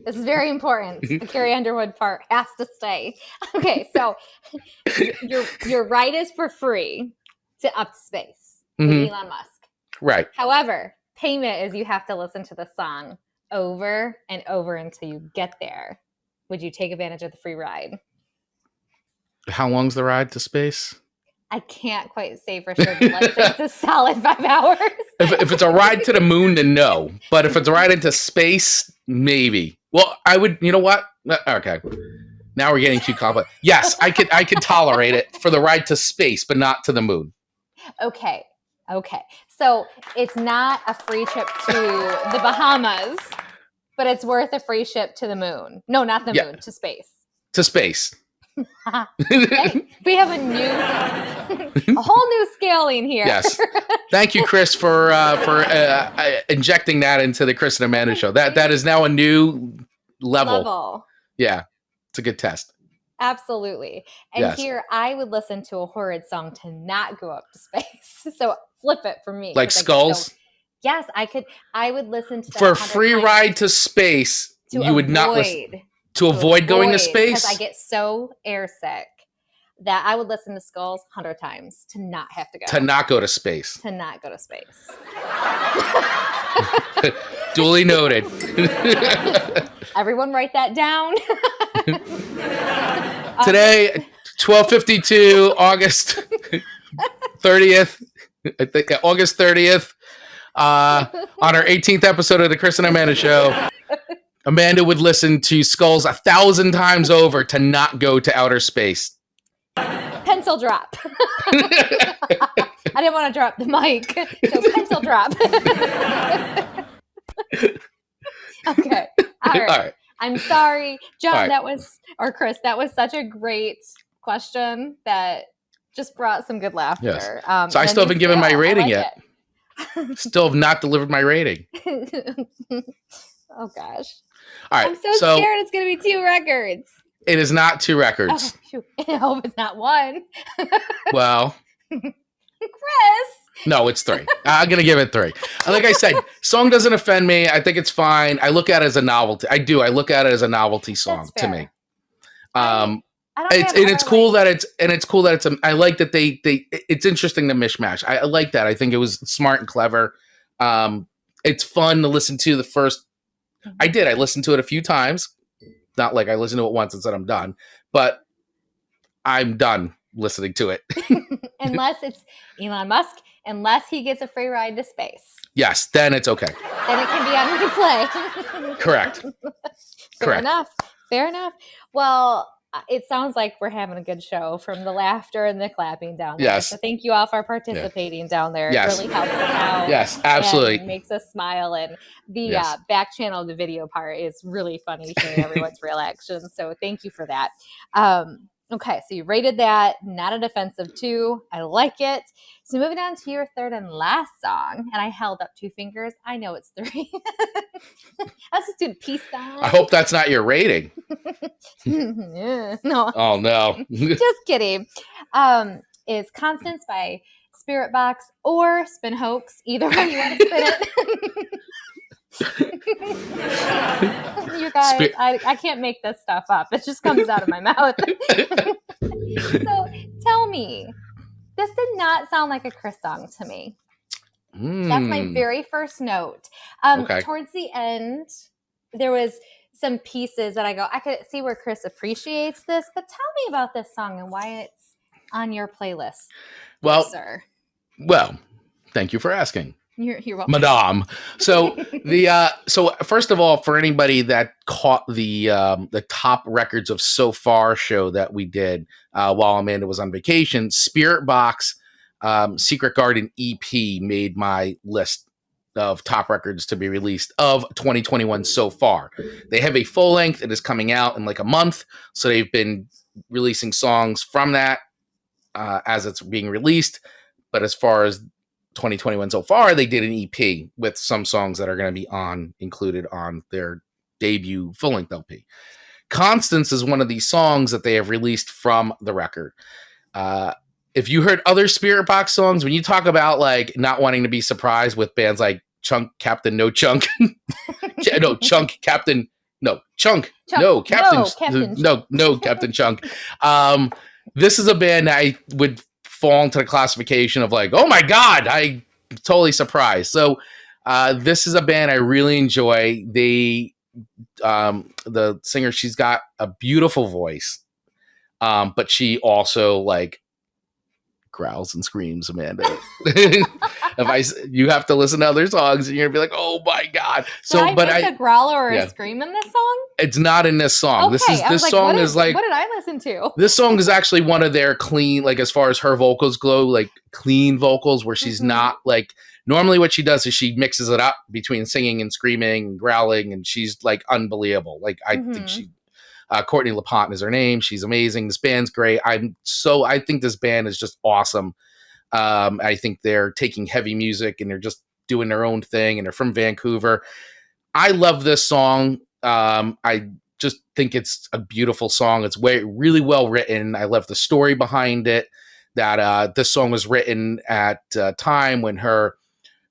This is very important. The Carrie Underwood part has to stay. Okay, so your ride is for free to up to space with Elon Musk. Right. However, payment is you have to listen to the song over and over until you get there, would you take advantage of the free ride? How long's the ride to space? I can't quite say for sure, but let's say it's a solid 5 hours. If it's a ride to the moon, then no. But if it's a ride into space, maybe. Well, I would. You know what? Okay. Now we're getting too complicated. Yes, I could tolerate it for the ride to space, but not to the moon. Okay. So it's not a free trip to the Bahamas, but it's worth a free trip to the moon. No, not the moon, to space. To space. Hey, we have a whole new scaling here. Yes. Thank you, Chris, for injecting that into the Chris and Amanda show. That is now a new level. Yeah, it's a good test. Absolutely. And here I would listen to a horrid song to not go up to space. So flip it for me. Like Skulls? Yes, I would listen to that for a free ride to space. You would not listen. To avoid going to space? Because I get so airsick that I would listen to Skulls 100 times to not have to go. To not go to space. To not go to space. Duly noted. Everyone write that down. Today, 12:52, August 30th. I think August 30th. On our 18th episode of the Chris and Amanda Show. Amanda would listen to Skulls 1,000 times over to not go to outer space. Pencil drop. I didn't want to drop the mic, so pencil drop. Okay. All right. I'm sorry, John, Chris, that was such a great question that just brought some good laughter. Yes. So I still haven't given my rating yet. Still have not delivered my rating. Oh, gosh. All right, I'm so scared it's going to be 2 records. It is not 2 records. Oh, I hope it's not 1. Well. Chris. No, it's 3. I'm going to give it 3. Like I said, song doesn't offend me. I think it's fine. I look at it as a novelty. I do. I look at it as a novelty song to me. It's cool that it's I like that it's interesting to mishmash. I like that. I think it was smart and clever. It's fun to listen to the first. I listened to it a few times. Not like I listened to it once and said I'm done, but I'm done listening to it. Unless it's Elon Musk, unless he gets a free ride to space. Yes, then it's okay. Then it can be on replay. Correct. Fair enough. Well, it sounds like we're having a good show from the laughter and the clapping down there. Yes. So thank you all for participating down there. Yes. It really helps us out. Yes, absolutely. And makes us smile. And the back channel of the video part is really funny hearing everyone's reactions. So thank you for that. Okay, so you rated that, not a defensive 2. I like it. So moving on to your third and last song, and I held up 2 fingers. I know it's 3. Let's just do the peace sign. I hope that's not your rating. No. Oh, no. Just kidding. Is Constance by Spiritbox or Spin Hoax. Either way you want to spin it. You guys, I can't make this stuff up. It just comes out of my mouth. So tell me, this did not sound like a Chris song to me. That's my very first note. Towards the end, there was some pieces that I could see where Chris appreciates this, but tell me about this song and why it's on your playlist. Well, sir. Well, thank you for asking. You're welcome. Madame. So so first of all, for anybody that caught the top records of So Far show that we did while Amanda was on vacation, Spiritbox Secret Garden EP made my list of top records to be released of 2021 so far. They have a full length. It is coming out in like a month. So they've been releasing songs from that as it's being released. But as far as 2021 so far, they did an EP with some songs that are going to be included on their debut full-length LP. Constance is one of these songs that they have released from the record. If you heard other Spiritbox songs, when you talk about like not wanting to be surprised with bands like Chunk, Captain, No Chunk, no Chunk, Captain, no Chunk, no Captain, no Captain Chunk. This is a band that I would fall into the classification of like, oh my God, I'm totally surprised. So This is a band I really enjoy. The singer, she's got a beautiful voice, but she also like growls and screams, Amanda. You have to listen to other songs and you're gonna be like, oh my god. So, but I a growl or a scream in this song? It's not in this song. Okay, this song is like, what did I listen to? This song is actually one of their clean, like as far as her vocals go, like clean vocals where she's not like, normally what she does is she mixes it up between singing and screaming and growling, and she's like unbelievable. Like I think Courtney LaPont is her name. She's amazing. This band's great. I think this band is just awesome. I think they're taking heavy music and they're just doing their own thing, and they're from Vancouver. I love this song. I just think it's a beautiful song. It's really well written. I love the story behind it, that this song was written at a time when her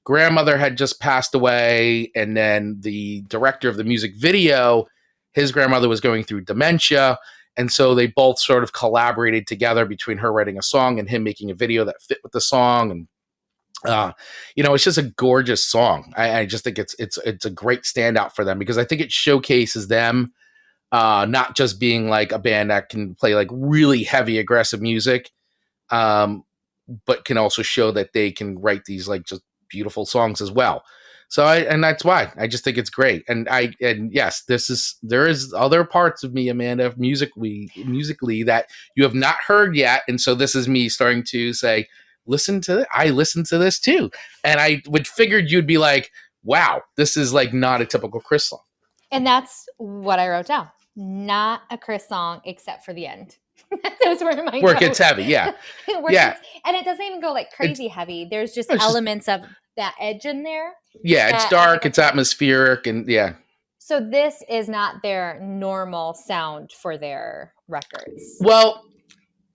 grandmother had just passed away, and then the director of the music video, his grandmother was going through dementia, and so they both sort of collaborated together between her writing a song and him making a video that fit with the song. And it's just a gorgeous song. I just think it's a great standout for them, because I think it showcases them not just being like a band that can play like really heavy, aggressive music, but can also show that they can write these like just beautiful songs as well. So and that's why I just think it's great. And yes, there is other parts of me, Amanda, musically that you have not heard yet. And so this is me starting to say, I listen to this too. And I would figured you'd be like, wow, this is like not a typical Chris song. And that's what I wrote down. Not a Chris song, except for the end. Those were my Where it notes. gets heavy, yeah. And it doesn't even go like crazy heavy. There's just elements of that edge in there. Yeah, it's dark, it's atmospheric, and yeah. So this is not their normal sound for their records. Well,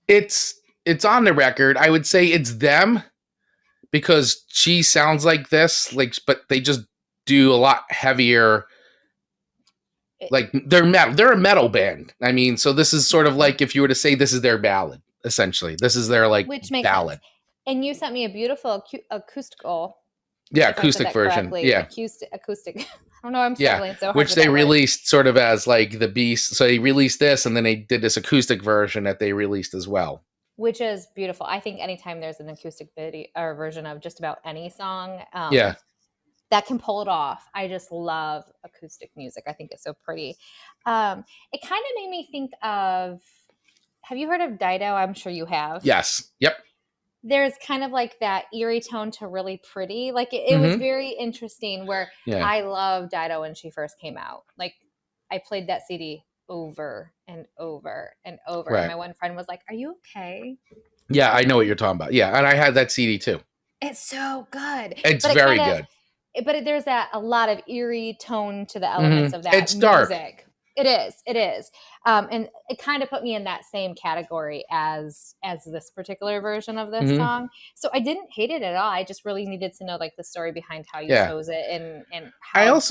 it's on the record. I would say it's them, because she sounds like this, like, but they just do a lot heavier. Like they're metal. They're a metal band. I mean, so this is sort of like if you were to say this is their ballad, essentially. This is their like ballad. Sense. And you sent me a beautiful acoustical. Yeah, acoustic version. Correctly. Yeah, acoustic. I don't know. I'm struggling so hard. Which they released sort of as like the Beast. So they released this, and then they did this acoustic version that they released as well. Which is beautiful. I think anytime there's an acoustic video or version of just about any song, that can pull it off. I just love acoustic music. I think it's so pretty. It kind of made me think of, have you heard of Dido? I'm sure you have. Yes. Yep. There's kind of like that eerie tone to really pretty. Like it was very interesting where I loved Dido when she first came out. Like I played that CD over and over and over. Right. And my one friend was like, are you okay? Yeah, I know what you're talking about. Yeah. And I had that CD too. It's so good. It's very good. But there's a lot of eerie tone to the elements of that it's dark. Music. It is. And it kind of put me in that same category as this particular version of this song. So I didn't hate it at all. I just really needed to know like the story behind how you chose it and how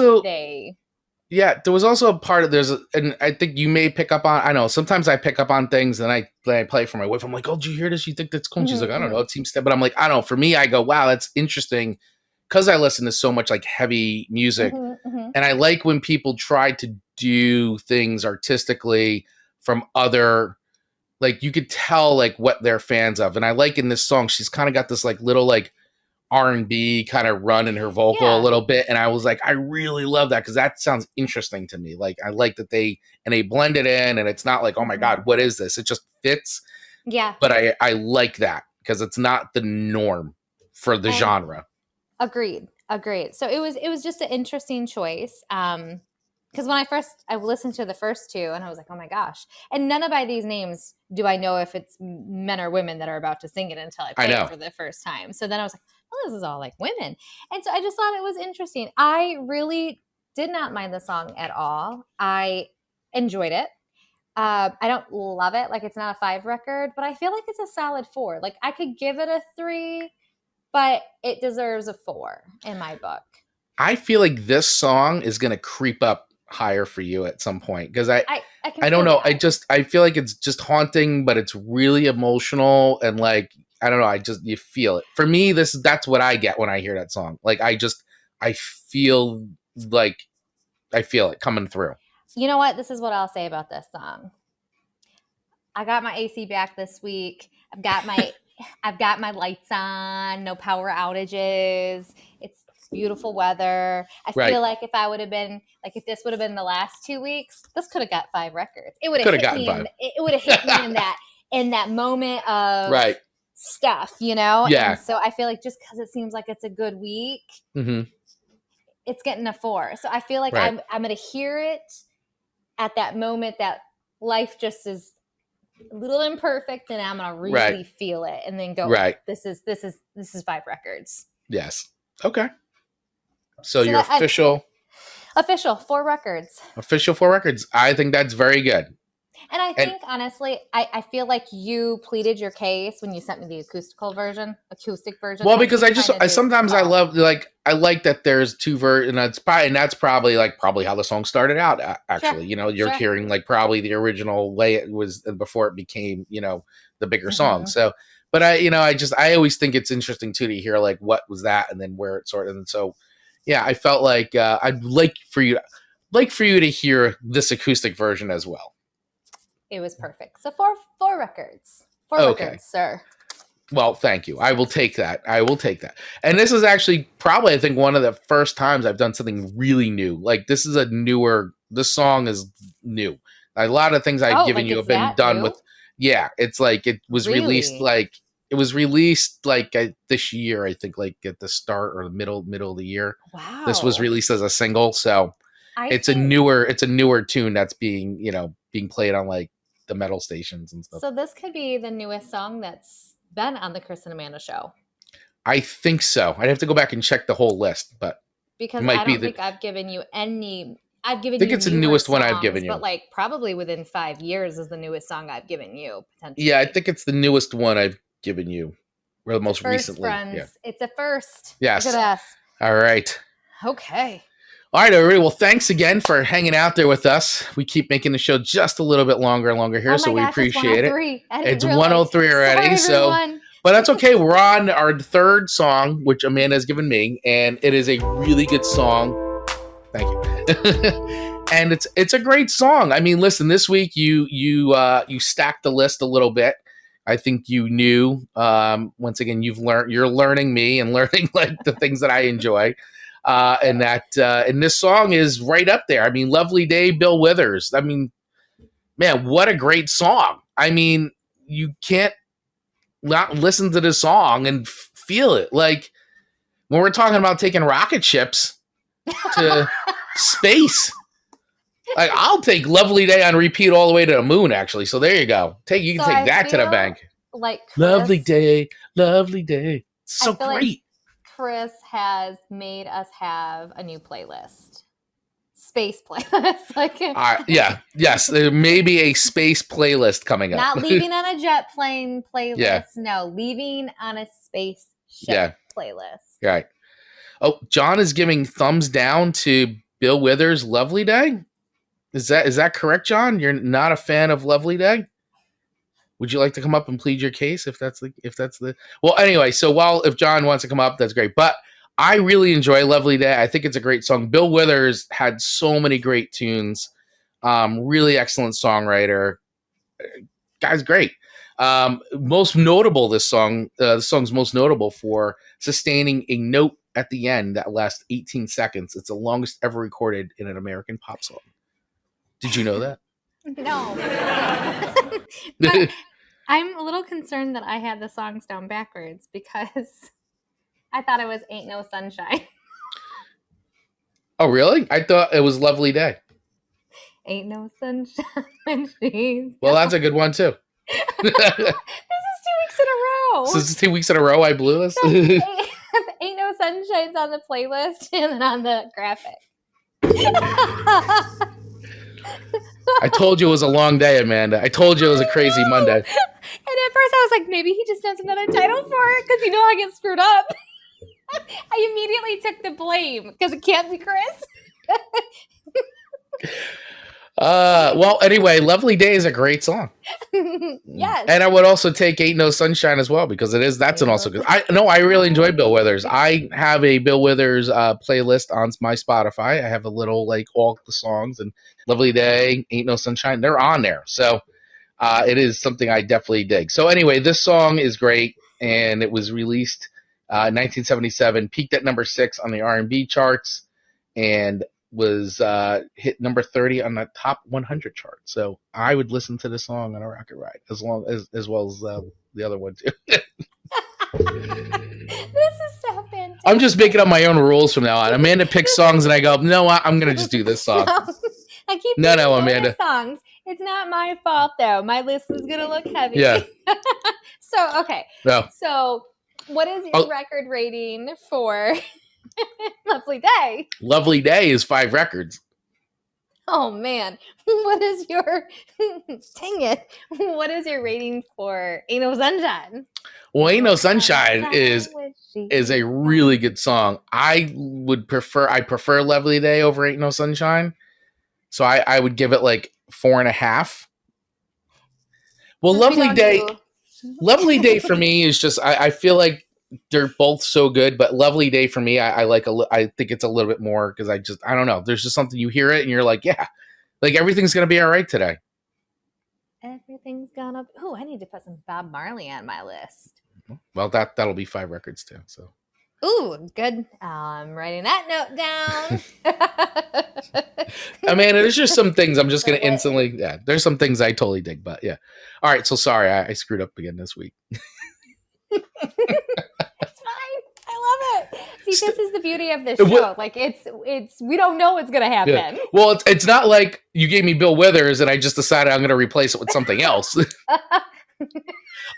Yeah, there was also a part of and I think you may pick up on, I know, sometimes I pick up on things and I play it for my wife. I'm like, oh, did you hear this? You think that's cool? And she's like, I don't know. It seems to, but I'm like, I don't know. For me, I go, wow, that's interesting. Because I listen to so much like heavy music, and I like when people try to do things artistically from other, like you could tell like what they're fans of. And I like in this song, she's kind of got this like little like R&B kind of run in her vocal a little bit. And I was like, I really love that because that sounds interesting to me. Like I like that they blend it in, and it's not like, oh my God, what is this? It just fits. Yeah. But I like that because it's not the norm for the genre. Agreed. So it was just an interesting choice. Because when I listened to the first two and I was like, oh my gosh. And none of by these names do I know if it's men or women that are about to sing it until I play it for the first time. So then I was like, oh, this is all like women. And so I just thought it was interesting. I really did not mind the song at all. I enjoyed it. I don't love it. Like it's not a 5 record, but I feel like it's a solid 4. Like I could give it a 3. But it deserves a 4 in my book. I feel like this song is going to creep up higher for you at some point because I don't know. I feel like it's just haunting, but it's really emotional and like I don't know. You feel it. For me, that's what I get when I hear that song. Like I feel it coming through. You know what? This is what I'll say about this song. I got my AC back this week. I've got my lights on, no power outages. It's beautiful weather. I feel like if I would have been if this would have been the last 2 weeks, this could have got 5 records. It would have hit me it would have hit me in that moment of stuff, Yeah. And so I feel like just because it seems like it's a good week, it's getting a 4. So I feel like I'm going to hear it at that moment that life just is a little imperfect, and I'm going to really feel it and then go, this is 5 records. Yes. Okay. So your official 4 records. Official 4 records. I think that's very good. And I think, honestly, I feel like you pleaded your case when you sent me the acoustic version. Well, because I love, I like that there's 2 versions, and that's probably how the song started out, actually. Sure. You're hearing, probably the original way it was before it became, the bigger song. So, but I always think it's interesting, too, to hear, what was that, and then where it sort of, and so, yeah, I felt like I'd like for you to hear this acoustic version as well. It was perfect. So 4 records. 4 records, sir. Well, thank you. I will take that. And this is actually probably, I think, one of the first times I've done something really new. This song is new. A lot of things I've given you have been done with. Yeah, it's it was released this year, I think, at the start or the middle of the year. Wow. This was released as a single, so it's a newer tune that's being played on the metal stations and stuff. So this could be the newest song that's been on the Chris and Amanda show. I think so. I'd have to go back and check the whole list, but because I don't think I've given you any. I think it's the newest one I've given you, but probably within 5 years is the newest song I've given you potentially. Yeah, I think it's the newest one I've given you, or the most recently. Friends. Yeah. It's a first. Yes. Look at us. All right. Okay. All right, everybody. Well, thanks again for hanging out there with us. We keep making the show just a little bit longer and longer here, so we appreciate it. It's 103 already, Sorry, but that's okay. We're on our 3rd song, which Amanda has given me, and it is a really good song. Thank you. And it's a great song. I mean, listen, this week you stacked the list a little bit. I think you knew. Once again, you're learning me and learning the things that I enjoy. And this song is right up there. I mean, Lovely Day, Bill Withers. I mean, man, what a great song. I mean, you can't not listen to this song and feel it. When we're talking about taking rocket ships to space, I'll take Lovely Day on repeat all the way to the moon, actually. So there you go. You can take that to the bank. Lovely day. So great. Chris has made us have a new playlist. Space playlist. Yes. There may be a space playlist coming up. Not leaving on a jet plane playlist. Yeah. No, leaving on a space ship playlist. Right. Oh, John is giving thumbs down to Bill Withers' Lovely Day. Is that correct, John? You're not a fan of Lovely Day? Would you like to come up and plead your case if that's the well, anyway, so if John wants to come up, that's great. But I really enjoy Lovely Day. I think it's a great song. Bill Withers had so many great tunes. Really excellent songwriter. Guy's great. Most notable, the song's most notable for sustaining a note at the end that lasts 18 seconds. It's the longest ever recorded in an American pop song. Did you know that? No. But I'm a little concerned that I had the songs down backwards because I thought it was Ain't No Sunshine. Oh, really? I thought it was Lovely Day. Ain't no sunshine. Well, that's a good one, too. This is 2 weeks in a row. So this is 2 weeks in a row I blew this? Ain't No Sunshine's on the playlist and then on the graphic. I told you it was a long day, Amanda. I told you it was a crazy Monday. And at first I was like, maybe he just does another title for it because I get screwed up. I immediately took the blame because it can't be Chris. Well, anyway, Lovely Day is a great song. Yes. And I would also take Ain't No Sunshine as well, because that's an also good. I really enjoy Bill Withers. I have a Bill Withers playlist on my Spotify. I have a little, like, all the songs, and Lovely Day, Ain't No Sunshine, they're on there. So it is something I definitely dig. So anyway, this song is great, and it was released in 1977, peaked at number 6 on the R&B charts, and was hit number 30 on the top 100 chart. So I would listen to this song on a rocket ride as well as the other one too. This is so fantastic. I'm just making up my own rules from now on. Amanda picks songs and I go, no, I'm going to just do this song. I keep no, Amanda. Songs. It's not my fault though. My list is going to look heavy. Yeah. So, okay. No. So what is your record rating for Lovely Day? Lovely Day is 5 records. Oh man, what is your dang it? What is your rating for Ain't No Sunshine? Well, Ain't No Sunshine is a really good song. I prefer Lovely Day over Ain't No Sunshine. So I would give it like 4.5. Well, Lovely Day for me is just I feel like they're both so good, but Lovely Day for me, I think it's a little bit more because I don't know. There's just something, you hear it and you're like, yeah, like everything's gonna be all right today. Everything's gonna. Oh, I need to put some Bob Marley on my list. Well, that'll be 5 records too. So. Ooh, good. I'm writing that note down. Amanda, there's just some things I'm just gonna instantly. Yeah, there's some things I totally dig, but yeah. All right, so sorry, I screwed up again this week. It's fine. I love it. See, this is the beauty of this show. Like it's we don't know what's gonna happen. Yeah. Well, it's not like you gave me Bill Withers and I just decided I'm gonna replace it with something else.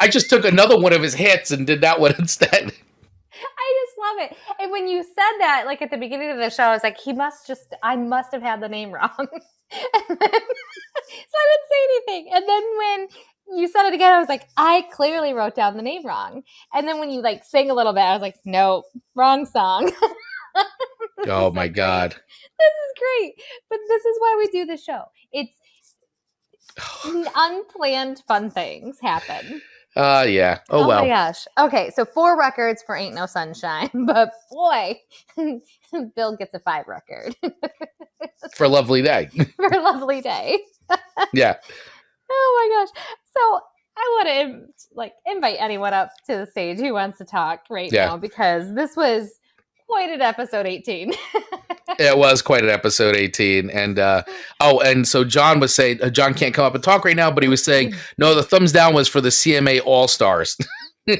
I just took another one of his hits and did that one instead. I just love it. And when you said that, like at the beginning of the show, I was like, I must have had the name wrong. So I didn't say anything. And then when you said it again, I was like, I clearly wrote down the name wrong. And then when you like sing a little bit, I was like, no, wrong song. Oh my God. This is great. But this is why we do the show. It's unplanned fun things happen. Yeah. Oh well. Oh my gosh. Okay, so 4 records for Ain't No Sunshine, but boy, Bill gets a 5 record. For Lovely Day. For Lovely Day. Yeah. Oh my gosh. So I want to invite anyone up to the stage who wants to talk now, because this was quite an episode 18. It was quite an episode 18. And and so John was saying, John can't come up and talk right now, but he was saying, no, the thumbs down was for the CMA All-Stars. John,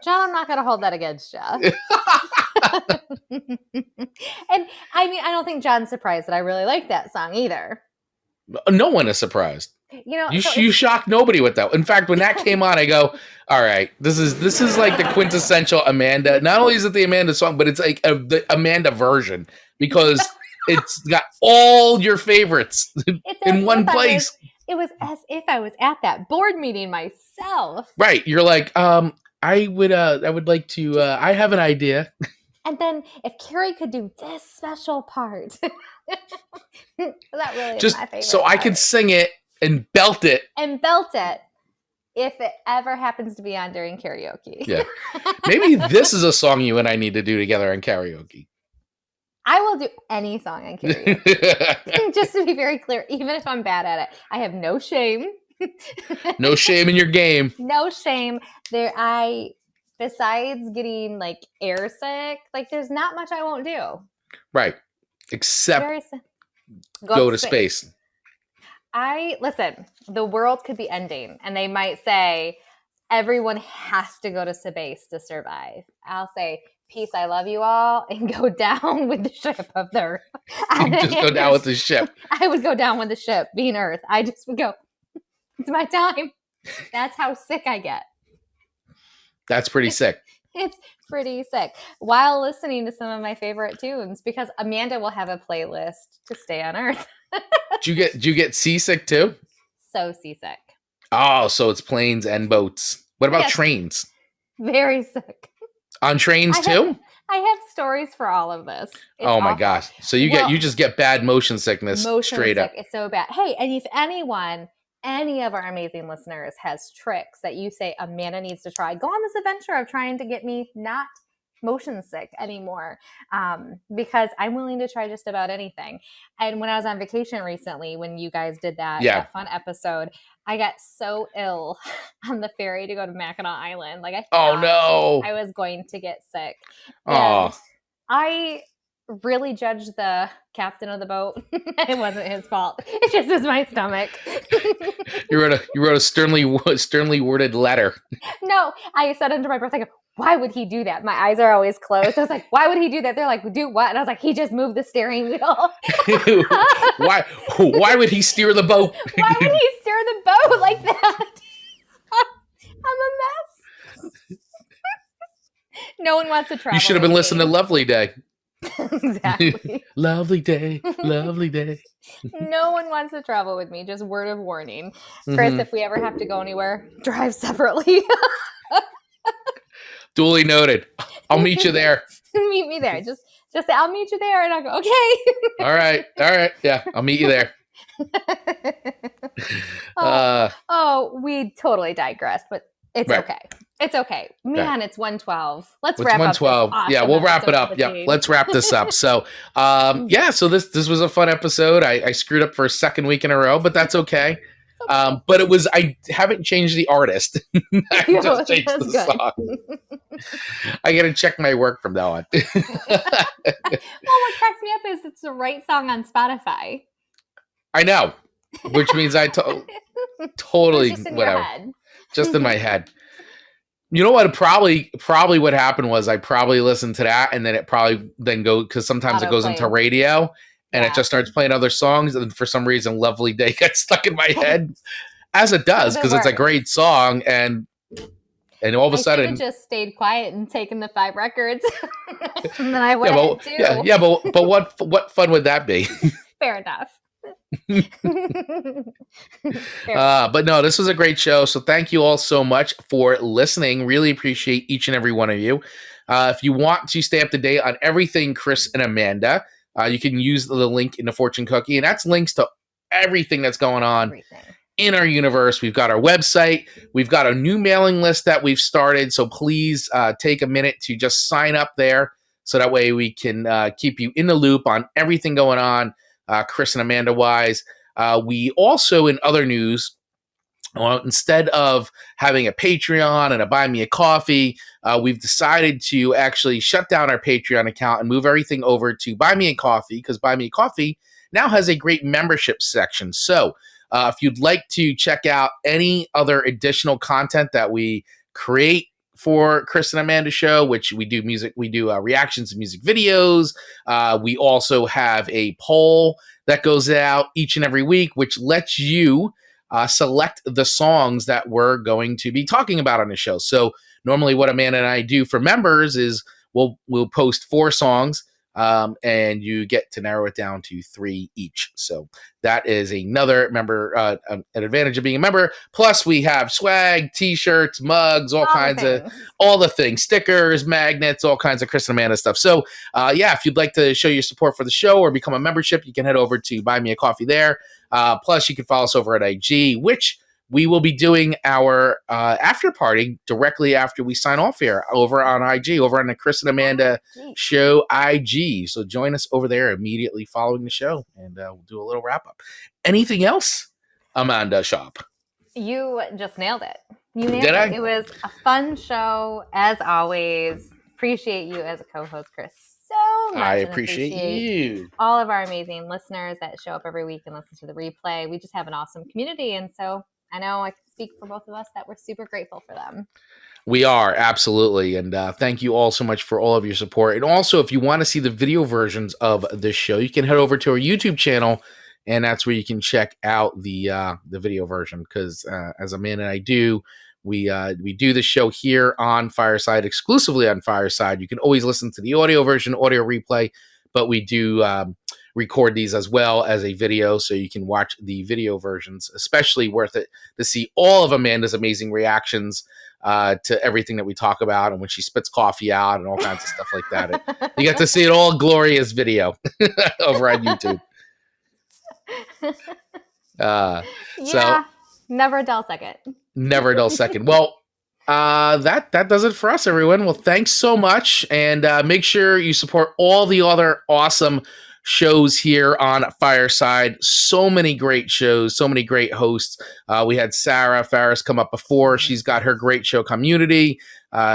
I'm not going to hold that against you. And I mean, I don't think John's surprised that I really like that song either. No one is surprised. You know, you shocked nobody with that. In fact, when that came on, I go, all right, this is like the quintessential Amanda. Not only is it the Amanda song, but it's like the Amanda version, because it's got all your favorites in one place. It was as if I was at that board meeting myself. Right. You're like, I would like to, I have an idea. And then if Carrie could do this special part, that really just is my favorite so part. I could sing it and belt it. If it ever happens to be on during karaoke. Yeah. Maybe this is a song you and I need to do together on karaoke. I will do any song on karaoke. Just to be very clear, even if I'm bad at it, I have no shame. No shame in your game. No shame. Besides getting like air sick, like there's not much I won't do. Right. Except go to space. Listen, the world could be ending and they might say everyone has to go to space to survive. I'll say, peace, I love you all, and go down with the ship of the Earth. Just go down with the ship. I would go down with the ship, being Earth. I just would go, it's my time. That's how sick I get. That's pretty sick. It's pretty sick. While listening to some of my favorite tunes, because Amanda will have a playlist to stay on Earth. Did you get seasick too? So seasick. Oh, so it's planes and boats. What about trains? Very sick. On trains too? I have stories for all of this. It's oh my awful. gosh! So you just get bad motion sickness straight up. It's so bad. Hey, and if any of our amazing listeners has tricks that you say Amanda needs to try, go on this adventure of trying to get me not motion sick anymore, because I'm willing to try just about anything. And when I was on vacation recently, when you guys did that fun episode, I got so ill on the ferry to go to Mackinac Island. Like I thought I was going to get sick. And I really judged the captain of the boat. It wasn't his fault. It just was my stomach. You wrote a sternly worded letter. No, I said under my breath, like, why would he do that? My eyes are always closed. I was like, why would he do that? They're like, do what? And I was like, he just moved the steering wheel. Why would he steer the boat? Why would he steer the boat like that? I'm a mess. No one wants to travel. You should have been listening to Lovely Day. Exactly. Lovely day, lovely day. No one wants to travel with me. Just word of warning. Chris, if we ever have to go anywhere, drive separately. Duly noted. I'll meet you there. Meet me there. Just say, I'll meet you there. And I'll go, okay. All right. Yeah, I'll meet you there. We totally digressed, but it's okay. It's okay. Man, it's 1:12. Let's wrap up. 1:12. Awesome, yeah, we'll wrap it up. Yeah, let's wrap this up. So, so this was a fun episode. I screwed up for a second week in a row, but that's okay. But I haven't changed the artist. I just changed the song. I got to check my work from now on. Well, what cracks me up is it's the right song on Spotify. I know, which means I totally just in whatever. Your head. Just in my head. You know what? Probably what happened was I probably listened to that, and then it probably then go because sometimes it goes into radio, and it just starts playing other songs, and for some reason, "Lovely Day" got stuck in my head, as it does because it's a great song, and all of a sudden, just stayed quiet and taken the 5 records, and then I went too. But what fun would that be? Fair enough. But no, this was a great show. So thank you all so much for listening. Really appreciate each and every one of you. If you want to stay up to date on everything Chris and Amanda, you can use the link in the fortune cookie, and that's links to everything that's going on in our universe. We've got our website. We've got a new mailing list that we've started. So please take a minute to just sign up there. So that way we can keep you in the loop on everything going on. Chris and Amanda wise. We also, in other news, instead of having a Patreon and a Buy Me a Coffee, we've decided to actually shut down our Patreon account and move everything over to Buy Me a Coffee, because Buy Me a Coffee now has a great membership section. So if you'd like to check out any other additional content that we create for Chris and Amanda show, which we do reactions to music videos. We also have a poll that goes out each and every week, which lets you select the songs that we're going to be talking about on the show. So normally what Amanda and I do for members is we'll post 4 songs, and you get to narrow it down to 3 each. So that is another member, an advantage of being a member. Plus we have swag, t-shirts, mugs, all the things, stickers, magnets, all kinds of Chris and Amanda stuff. So if you'd like to show your support for the show or become a membership, you can head over to Buy Me a Coffee there. Plus you can follow us over at IG, which we will be doing our after party directly after we sign off here over on IG, over on the Chris and Amanda show IG. So join us over there immediately following the show, and we'll do a little wrap up. Anything else, Amanda Shop? You just nailed it. You nailed it. It was a fun show, as always. Appreciate you as a co-host, Chris, so much. I appreciate you. All of our amazing listeners that show up every week and listen to the replay. We just have an awesome community, and so I know I can speak for both of us that we're super grateful for them. We are, absolutely. And thank you all so much for all of your support. And also, if you want to see the video versions of this show, you can head over to our YouTube channel, and that's where you can check out the video version. Because as Amanda and I do, we do the show here on Fireside, exclusively on Fireside. You can always listen to the audio version, audio replay, but we do record these as well as a video, so you can watch the video versions. Especially worth it to see all of Amanda's amazing reactions to everything that we talk about, and when she spits coffee out and all kinds of stuff like that. You get to see it all glorious video over on YouTube. So never a dull second. Never a dull second. Well, that does it for us, everyone. Well, thanks so much, and make sure you support all the other awesome shows here on Fireside. So many great shows, so many great hosts. We had Sarah Farris come up before. She's got her great show Community,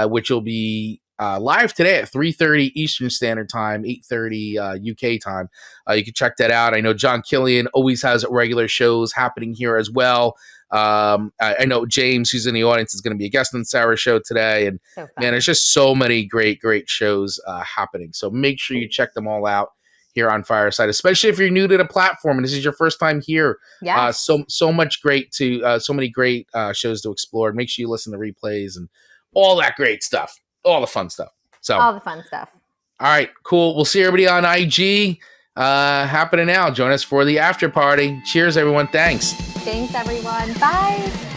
which will be live today at 3:30 Eastern Standard Time, 8:30 UK time. You can check that out. I know John Killian always has regular shows happening here as well. I know James, who's in the audience, is going to be a guest on Sarah's show today. And man, there's just so many great shows happening. So make sure you check them all out here on Fireside, especially if you're new to the platform and this is your first time here. So much great so many great shows to explore. Make sure you listen to replays and all that great stuff, all the fun stuff. So all the fun stuff. All right, cool. We'll see everybody on IG happening now. Join us for the after party. Cheers, everyone. Thanks. Thanks, everyone. Bye.